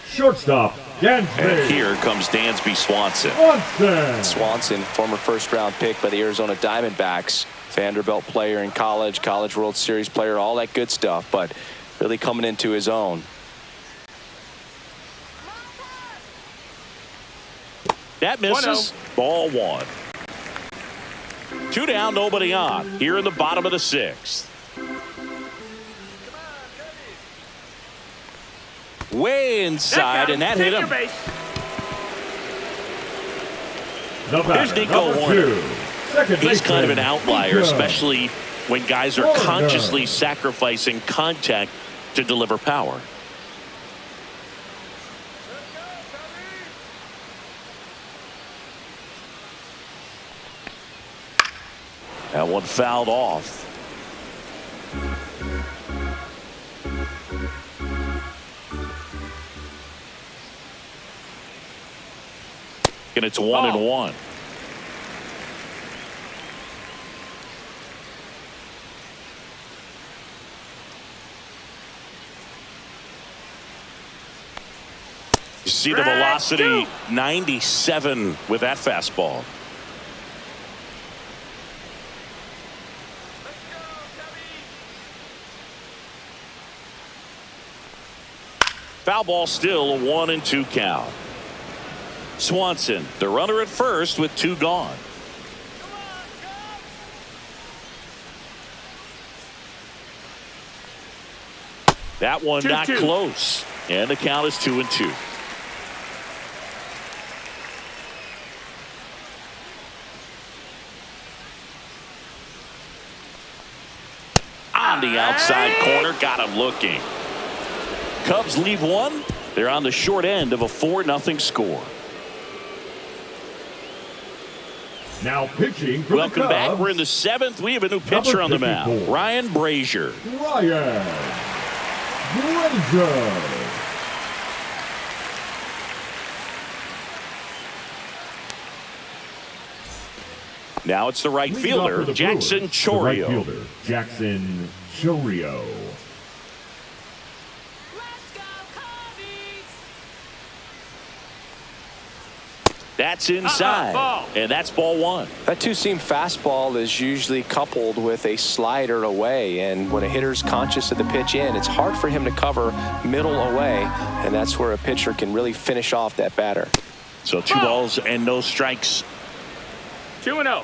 shortstop, And Dansby here comes Dansby Swanson. Swanson. Swanson, former first-round pick by the Arizona Diamondbacks. Vanderbilt player in college, College World Series player, all that good stuff, but really coming into his own. That misses. Ball 1. 2 down, nobody on. Here in the bottom of the 6th. Way inside, and that hit him. Base. The Here's batter Nico number Horner. 2, second He's kind of an baseman, outlier, Nico. especially when guys are Horner. consciously sacrificing contact to deliver power. That one fouled off. And it's 1-1. You see the velocity, 97 with that fastball. Foul ball, still a 1-2 count. Swanson, the runner at first with 2 gone. That one 2-2. not close, and the count is 2-2. On the outside corner, got him looking. Cubs leave one. They're on the short end of a 4-0 score. Now pitching for Welcome the back. Cubs, We're in the 7th. We have a new pitcher on the mound. 54. Ryan Brazier. Ryan Brazier. Now it's the right Leading off for fielder, the Jackson Brewers, the right Chorio. fielder, Jackson Chorio. Let's go, Cubbies! That's inside, ball. and that's ball 1. That two-seam fastball is usually coupled with a slider away, and when a hitter's conscious of the pitch in, it's hard for him to cover middle away, and that's where a pitcher can really finish off that batter. So 2 balls and no strikes. 2-0.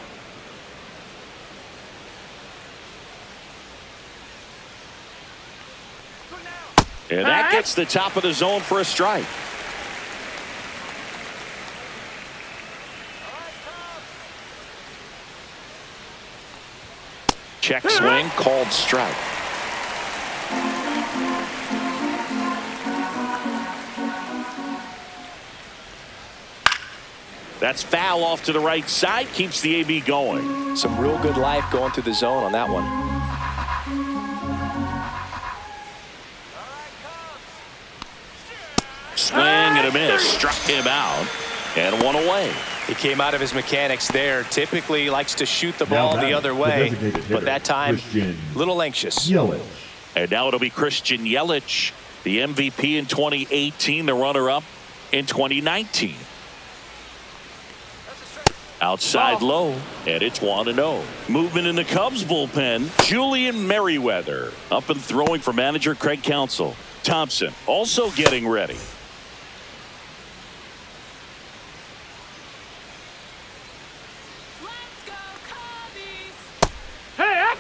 And that gets the top of the zone for a strike. Check swing, called strike. That's foul off to the right side, keeps the AB going. Some real good life going through the zone on that one. Swing and a miss, struck him out, and 1 away. He came out of his mechanics there. Typically likes to shoot the Now ball the batting, other the way, designated hitter, but that time Christian a little anxious. Yelich. And now it'll be Christian Yelich, the MVP in 2018, the runner-up in 2019. Outside low, and it's 1-0. Movement in the Cubs bullpen. Julian Merriweather up and throwing for manager Craig Counsell. Thompson also getting ready. Let's go, Cubbies! Hey,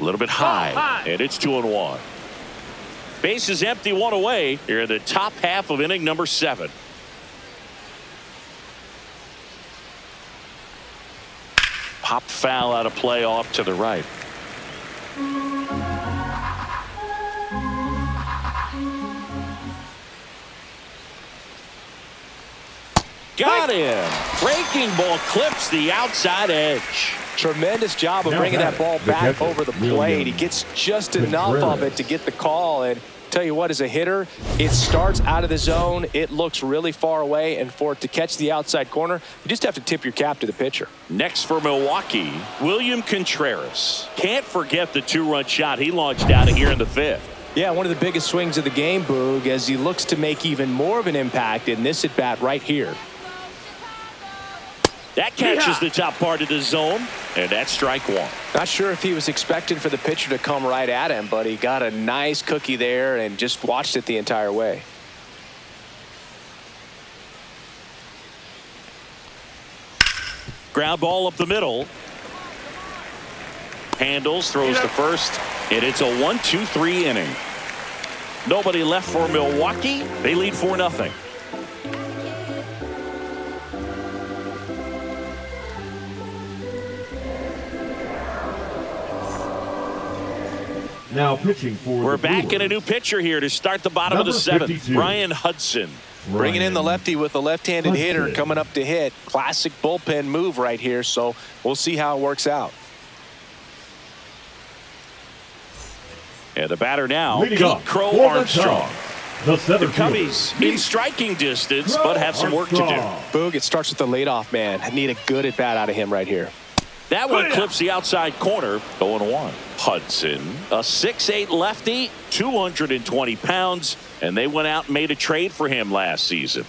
A little bit high, and it's 2-1. Base is empty, 1 away. Here in the top half of inning number 7. Pop foul out of play off to the right. Got him. Breaking ball clips the outside edge. Tremendous job of Now bringing that ball batting, back the over the catcher, plate. He gets just enough of it to get the call. And tell you what, as a hitter, it starts out of the zone. It looks really far away. And for it to catch the outside corner, you just have to tip your cap to the pitcher. Next for Milwaukee, William Contreras. Can't forget the 2-run shot he launched out of here in the 5th. Yeah, one of the biggest swings of the game, Boog, as he looks to make even more of an impact in this at-bat right here. That catches the top part of the zone, and that's strike 1. Not sure if he was expecting for the pitcher to come right at him, but he got a nice cookie there and just watched it the entire way. Ground ball up the middle. Handles, throws to first, and it's a 1-2-3 inning. Nobody left for Milwaukee. They lead 4-0. Now pitching for We're the back in a Brewers, new pitcher here to start the bottom of the Number 7th. 52. Brian Hudson. Bringing in the Ryan lefty with a left-handed hitter Hudson. coming up to hit. Classic bullpen move right here, so we'll see how it works out. And the batter now, Leading Pete off Crow for the Armstrong. Cubs, the The center Cubbies fielder, in striking distance, but have some work to do. Armstrong. Boog, it starts with the leadoff man. I need a good at-bat out of him right here. That one clips the outside corner. 0-1. Hudson, a 6'8" lefty, 220 pounds, and they went out and made a trade for him last season.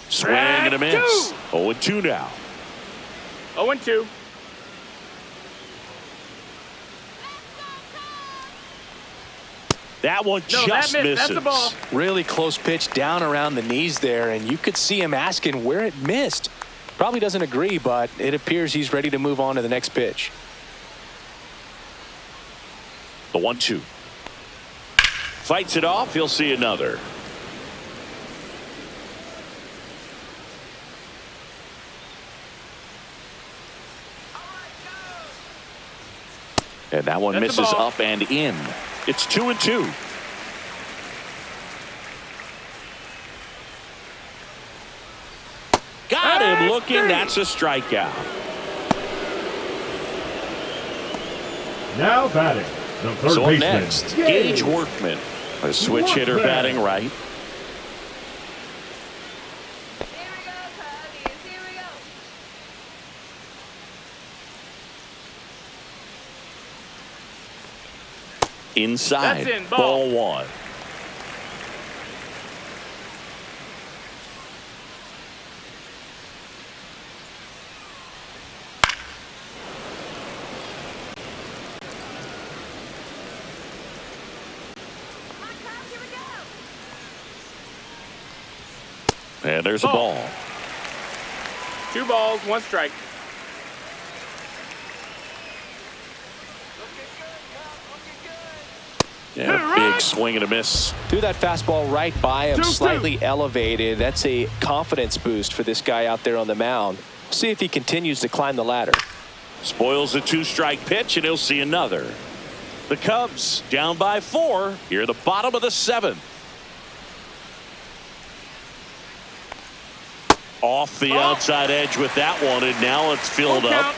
Swing and a miss. 0-2 now. 0-2. That one just misses. That's a ball. Really close pitch down around the knees there, and you could see him asking where it missed. Probably doesn't agree, but it appears he's ready to move on to the next pitch. The 1-2. Fights it off. He'll see another. And that one misses up and in. It's 2-2. Got him looking. That's a strikeout. Now batting, the third So up baseman, next, Gage Workman, a switch hitter batting right. Here we go, Cubbies. Here we go. Inside. That's in. Ball one. Come on, Cubs. Here we go. And there's a ball. 2 balls, 1 strike. Yeah, big swing and a miss. Threw that fastball right by him, 2-2. slightly elevated. That's a confidence boost for this guy out there on the mound. See if he continues to climb the ladder. Spoils a 2-strike pitch, and he'll see another. The Cubs down by 4 here at the bottom of the 7th. Off the outside edge with that one, and now it's filled Full up. count.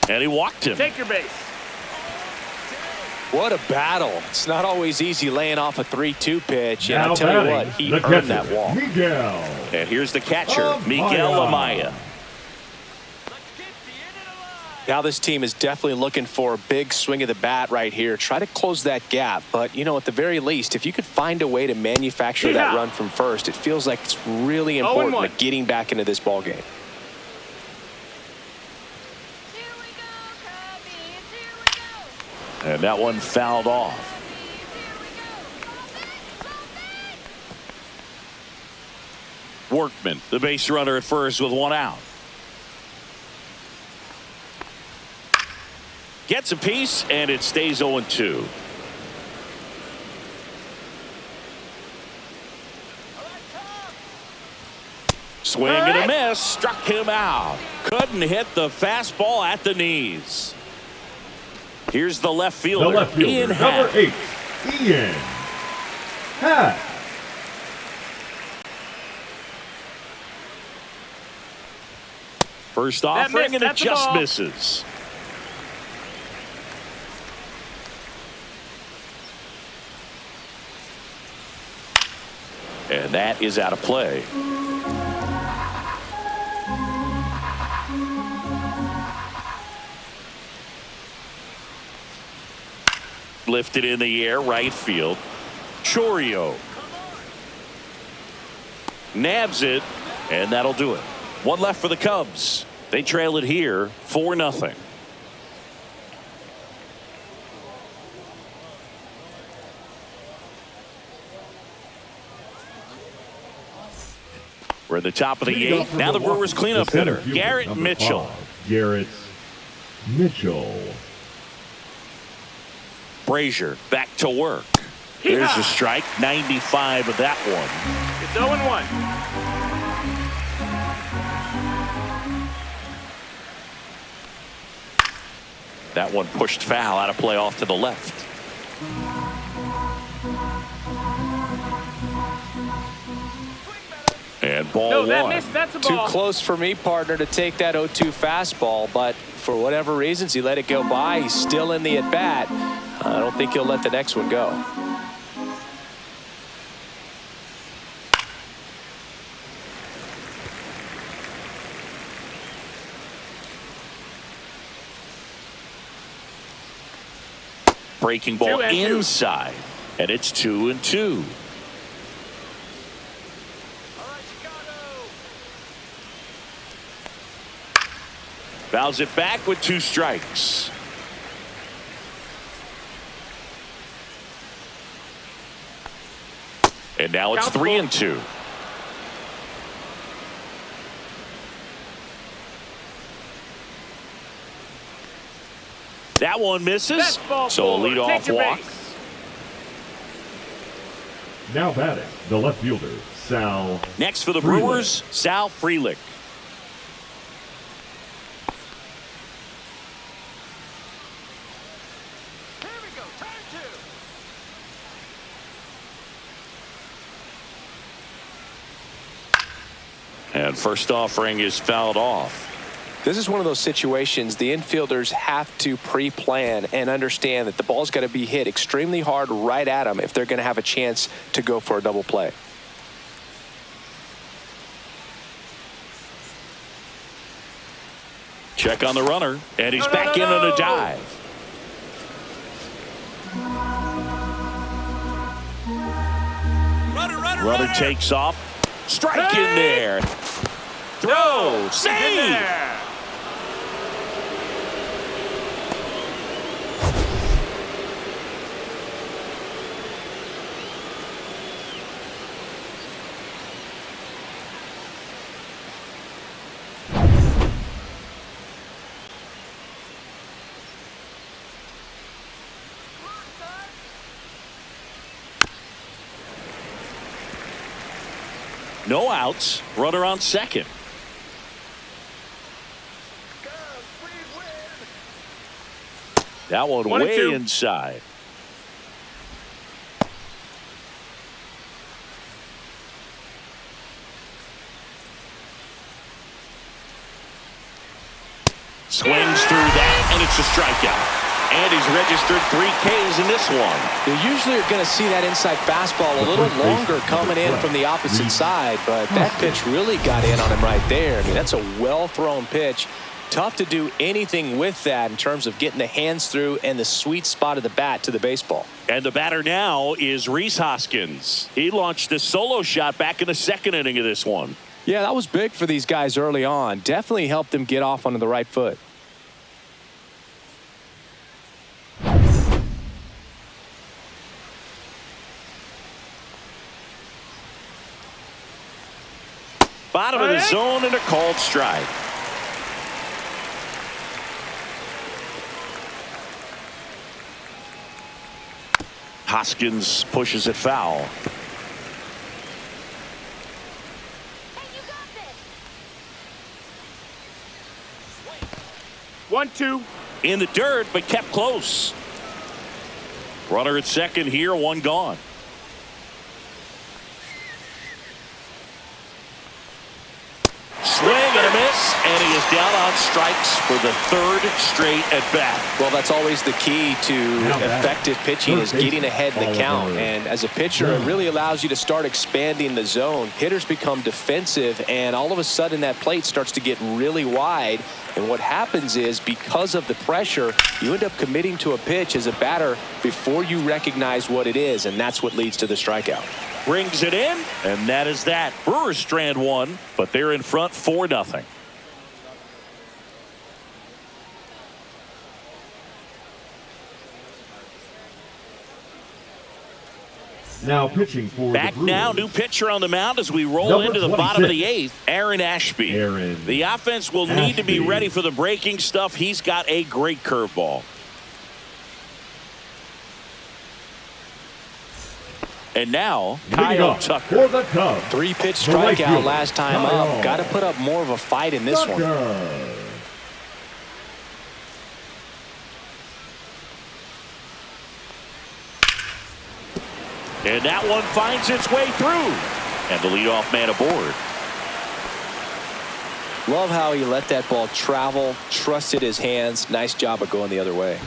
And he walked him. Take your base. What a battle. It's not always easy laying off a 3-2 pitch. And Now I tell you batting, what, he the earned catcher, that walk. Miguel. And here's the catcher, Amaya. Miguel Amaya. Now this team is definitely looking for a big swing of the bat right here. Try to close that gap. But, you know, at the very least, if you could find a way to manufacture that run from first, it feels like it's really important at getting back into this ball game. Here we go, Cubbies. Here we go. And that one fouled off. Workman, the base runner at first with 1 out. Gets a piece, and it stays 0-2. Swing and a miss. Struck him out. Couldn't hit the fastball at the knees. Here's the left The fielder, left fielder, Ian number Happ. 8, Ian Happ. First offering, and it That's a just ball. misses. And that is out of play. Lifted in the air, right field. Chorio nabs it, and that'll do it. 1 left for the Cubs. They trail it here 4-0. We're at the top of the Leading off 8th. from Now the Milwaukee, Brewers cleanup the center hitter, fielder, Garrett number Mitchell. 5, Garrett Mitchell. Brazier back to work. There's a strike, 95 of that one. It's 0-1. That one pushed foul, out of play off to the left. And ball No, that one. missed. That's a Too ball. close for me, partner, to take that 0-2 fastball, but for whatever reasons, he let it go by. He's still in the at-bat. I don't think he'll let the next one go. Breaking ball inside, and it's 2-2. Fouls it back with 2 strikes. And now it's 3-2. That one misses, so a leadoff walk. Now batting, the left fielder, Sal. Next for the Brewers, Sal Frelick. And first offering is fouled off. This is one of those situations the infielders have to pre-plan and understand that the ball's got to be hit extremely hard right at them if they're going to have a chance to go for a double play. Check on the runner, and he's back in on a dive. Runner takes off. Strike in there. Throw. Save. No outs. Runner on second. That one way inside. Swings through that, and it's a strikeout. And he's registered 3 Ks in this one. You usually are going to see that inside fastball a little longer coming in from the opposite side, but that pitch really got in on him right there. I mean, that's a well-thrown pitch. Tough to do anything with that in terms of getting the hands through and the sweet spot of the bat to the baseball. And the batter now is Rhys Hoskins. He launched a solo shot back in the 2nd inning of this one. Yeah, that was big for these guys early on. Definitely helped them get off onto the right foot. Bottom of the zone and a called strike. Hoskins pushes it foul. Hey, you got this. 1-2. In the dirt, but kept close. Runner at second here, 1 gone. Swing and a miss, and he is down on strikes for the 3rd straight at bat. Well, that's always the key to effective pitching is getting ahead in the count. And as a pitcher, it really allows you to start expanding the zone. Hitters become defensive, and all of a sudden that plate starts to get really wide. And what happens is, because of the pressure, you end up committing to a pitch as a batter before you recognize what it is, and that's what leads to the strikeout. Brings it in, and that is that. Brewers strand 1, but they're in front 4-0. Now pitching for back the Brewers. now, new pitcher on the mound as we roll into the bottom of the 8th. Aaron Ashby. The offense will need to be ready for the breaking stuff. He's got a great curveball. And now, Kyle Tucker. For the Cubs, 3-pitch right strikeout fielder, last time up. Got to put up more of a fight in this one. And that one finds its way through. And the leadoff man aboard. Love how he let that ball travel, trusted his hands. Nice job of going the other way.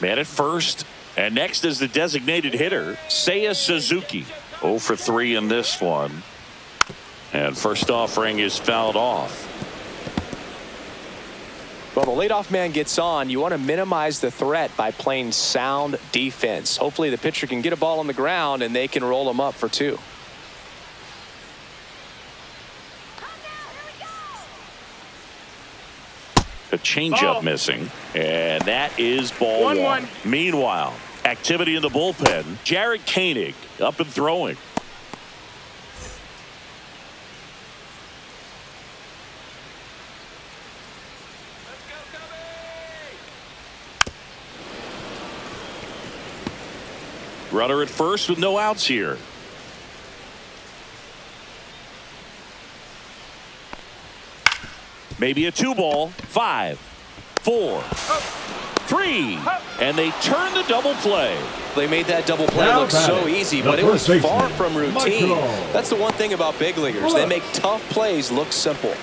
Man at first. And next is the designated hitter, Seiya Suzuki. 0 for 3 in this one. And first offering is fouled off. Well, the leadoff man gets on. You want to minimize the threat by playing sound defense. Hopefully the pitcher can get a ball on the ground and they can roll him up for 2. A changeup missing. And that is ball 1. Meanwhile, activity in the bullpen. Jared Koenig up and throwing. Runner at first with no outs here. Maybe a 2-ball. 5, 4, 3, and they turn the double play. They made that double play look so easy, but it was far from routine. That's the one thing about big leaguers. They make tough plays look simple.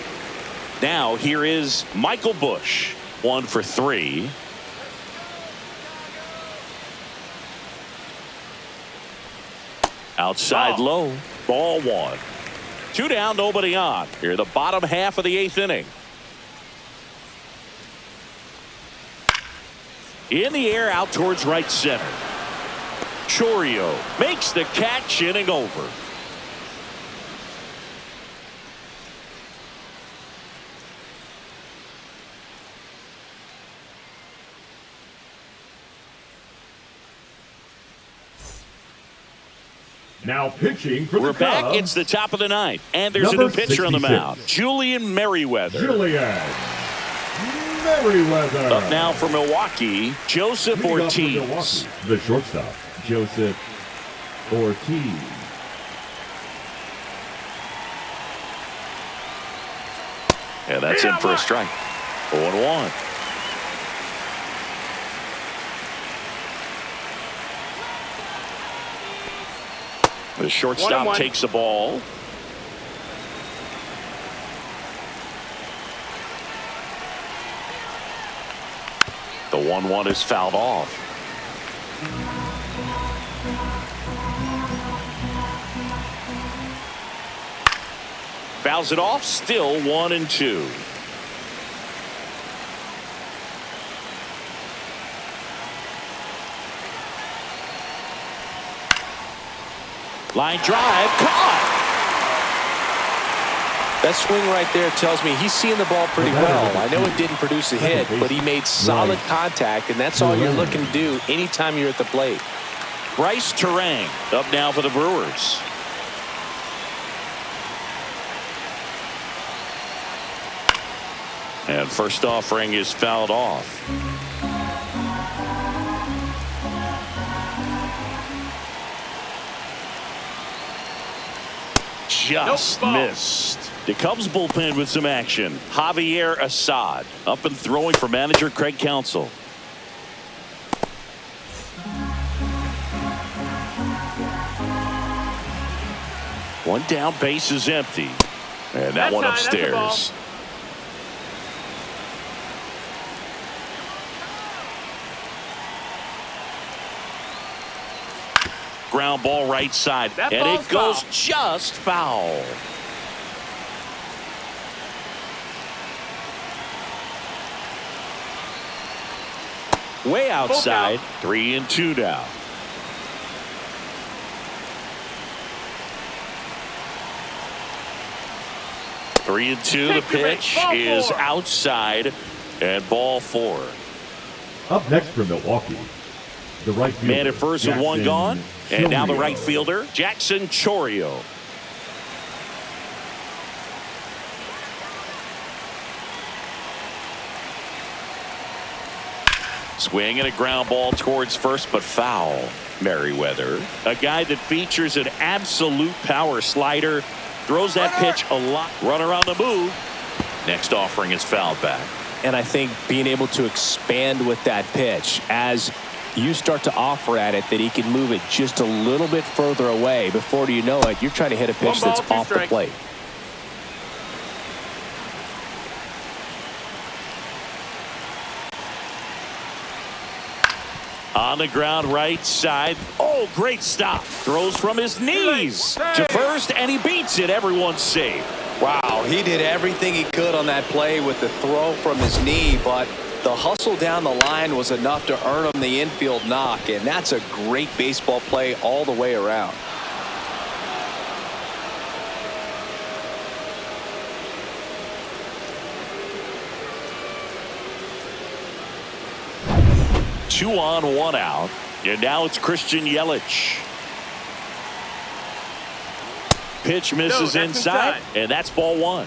Now here is Michael Busch. 1 for 3. Outside low. Ball 1. 2 down, nobody on. Here the bottom half of the 8th inning. In the air out towards right center. Chourio makes the catch, inning over. Now pitching for We're the back. Cubs. It's the top of the 9th, and there's Number a new pitcher on the 66. mound. Julian Merryweather. Julian Merryweather. Up now for Milwaukee, Joseph Leading off for Ortiz. Milwaukee, the shortstop, Joseph Ortiz. And that's in for a strike. 0-1. The shortstop 1-1. takes the ball. The 1-1 is fouled off. Fouls it off. Still 1-2. Line drive, caught. That swing right there tells me he's seeing the ball pretty well. I know it didn't produce a hit, but he made solid contact, and that's all you're looking to do anytime you're at the plate. Bryce Terang up now for the Brewers. And first offering is fouled off. Just missed. The Cubs bullpen with some action. Javier Assad up and throwing for manager Craig Counsell. One down, base is empty. And that one upstairs. Ground ball right side. And it goes just foul. Way outside. 3-2 now. Three and two. The pitch is outside, and ball 4. Up next for Milwaukee, the right fielder. Man at first with one gone, and now the right fielder, Jackson Chourio. Swing and a ground ball towards first, but foul. Merryweather, a guy that features an absolute power slider, throws that pitch a lot. Runner on the move. Next offering is fouled back. And I think being able to expand with that pitch as you start to offer at it that he can move it just a little bit further away. Before you know it, you're trying to hit a pitch that's off the plate. On the ground right side. Oh, great stop. Throws from his knees to first, and he beats it. Everyone's safe. Wow, he did everything he could on that play with the throw from his knee, but the hustle down the line was enough to earn him the infield knock, and that's a great baseball play all the way around. Two on, one out. And now it's Christian Yelich. Pitch misses inside, and that's ball one.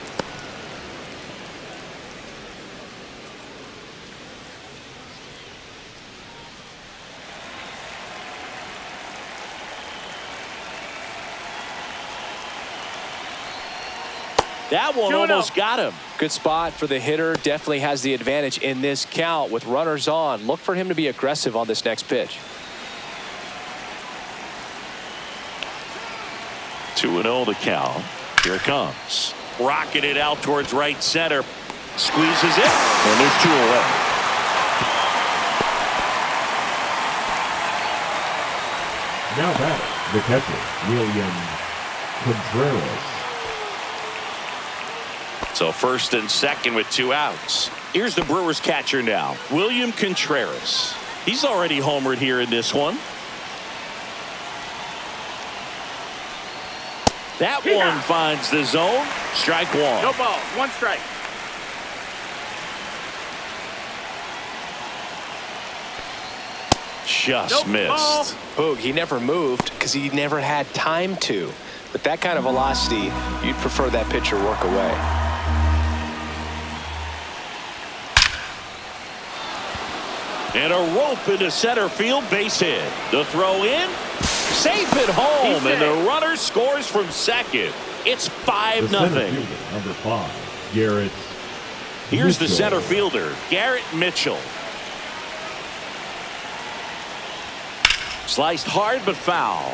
That one almost got him. Good spot for the hitter. Definitely has the advantage in this count with runners on. Look for him to be aggressive on this next pitch. 2-0 the count. Here it comes. Rocking it out towards right center. Squeezes it. And there's two away. Now back, the catcher, William Contreras. So first and second with two outs. Here's the Brewers catcher now, William Contreras. He's already homered here in this one. That one finds the zone. Strike one. No ball. One strike. Just missed. Boog, he never moved because he never had time to. With that kind of velocity, you'd prefer that pitcher work away. And a rope into center field, base hit. The throw in, safe at home, and the runner scores from second. It's 5-0. Number 5, Garrett. Here's the Mitchell. center fielder, Garrett Mitchell. Sliced hard but foul.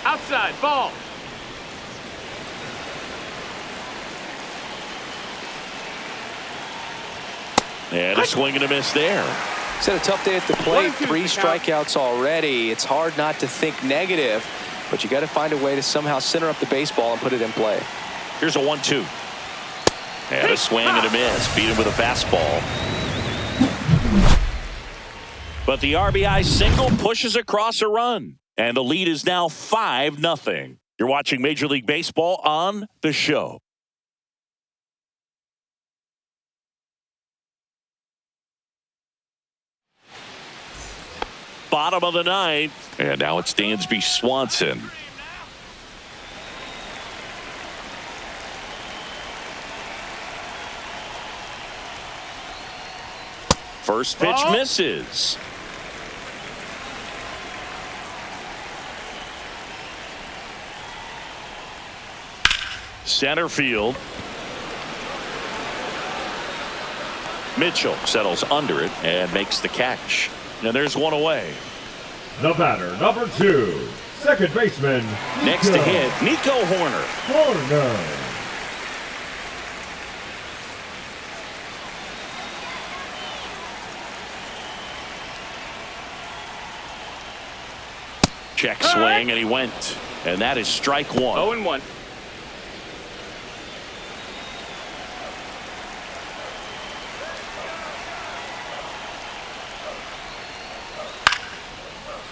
Outside, ball. And a swing and a miss there. He's had a tough day at the plate. 3 strikeouts already. It's hard not to think negative, but you got to find a way to somehow center up the baseball and put it in play. Here's a 1-2. And a swing and a miss. Beat him with a fastball. But the RBI single pushes across a run. And the lead is now 5-0. You're watching Major League Baseball on The Show. Bottom of the ninth. And now it's Dansby Swanson. First pitch misses. Center field. Mitchell settles under it and makes the catch. And there's one away. The batter, number 2, second baseman. Next to hit, Nico Horner. Horner. Check swing, and he went. And that is strike one. 0-1.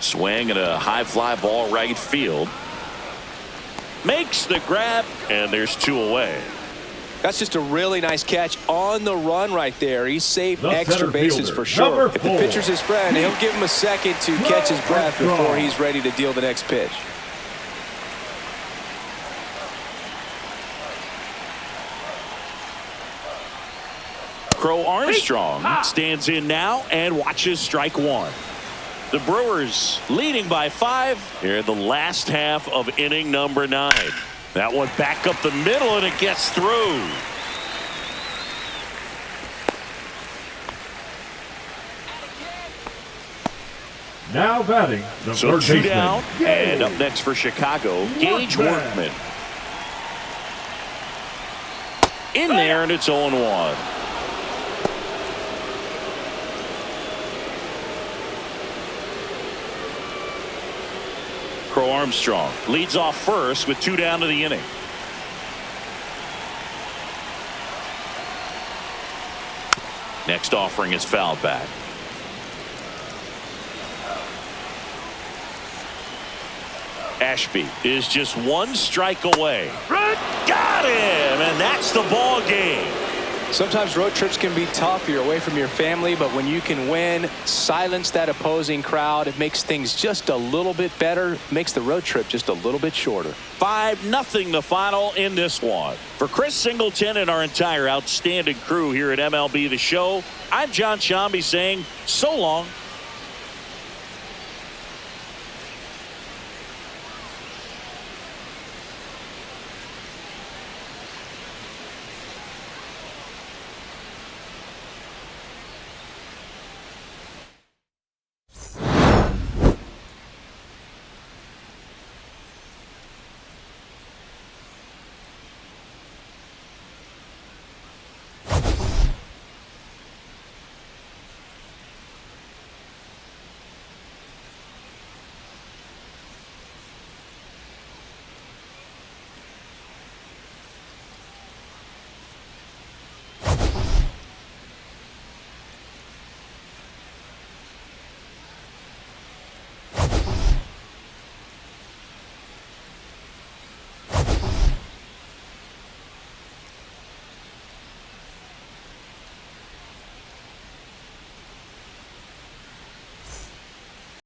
Swing and a high fly ball right field. Makes the grab, and there's two away. That's just a really nice catch on the run right there. He saved The extra center bases fielder, for sure. number If the 4. pitcher's his friend, he'll give him a second to catch his breath before he's ready to deal the next pitch. Crow Armstrong stands in now and watches strike one. The Brewers leading by 5 here in the last half of inning number 9. That one back up the middle, and it gets through. Now batting the So third 2 baseman. down, Gage. and up next for Chicago, Gage Workman. In there, and it's 0-1. Crow Armstrong leads off first with 2 down to the inning. Next offering is fouled back. Ashby is just 1 strike away. Got him, and that's the ball game. Sometimes road trips can be tough. You're away from your family, but when you can win, silence that opposing crowd, it makes things just a little bit better, makes the road trip just a little bit shorter. 5-0 the final in this one. For Chris Singleton and our entire outstanding crew here at MLB The Show, I'm John Shambi saying so long.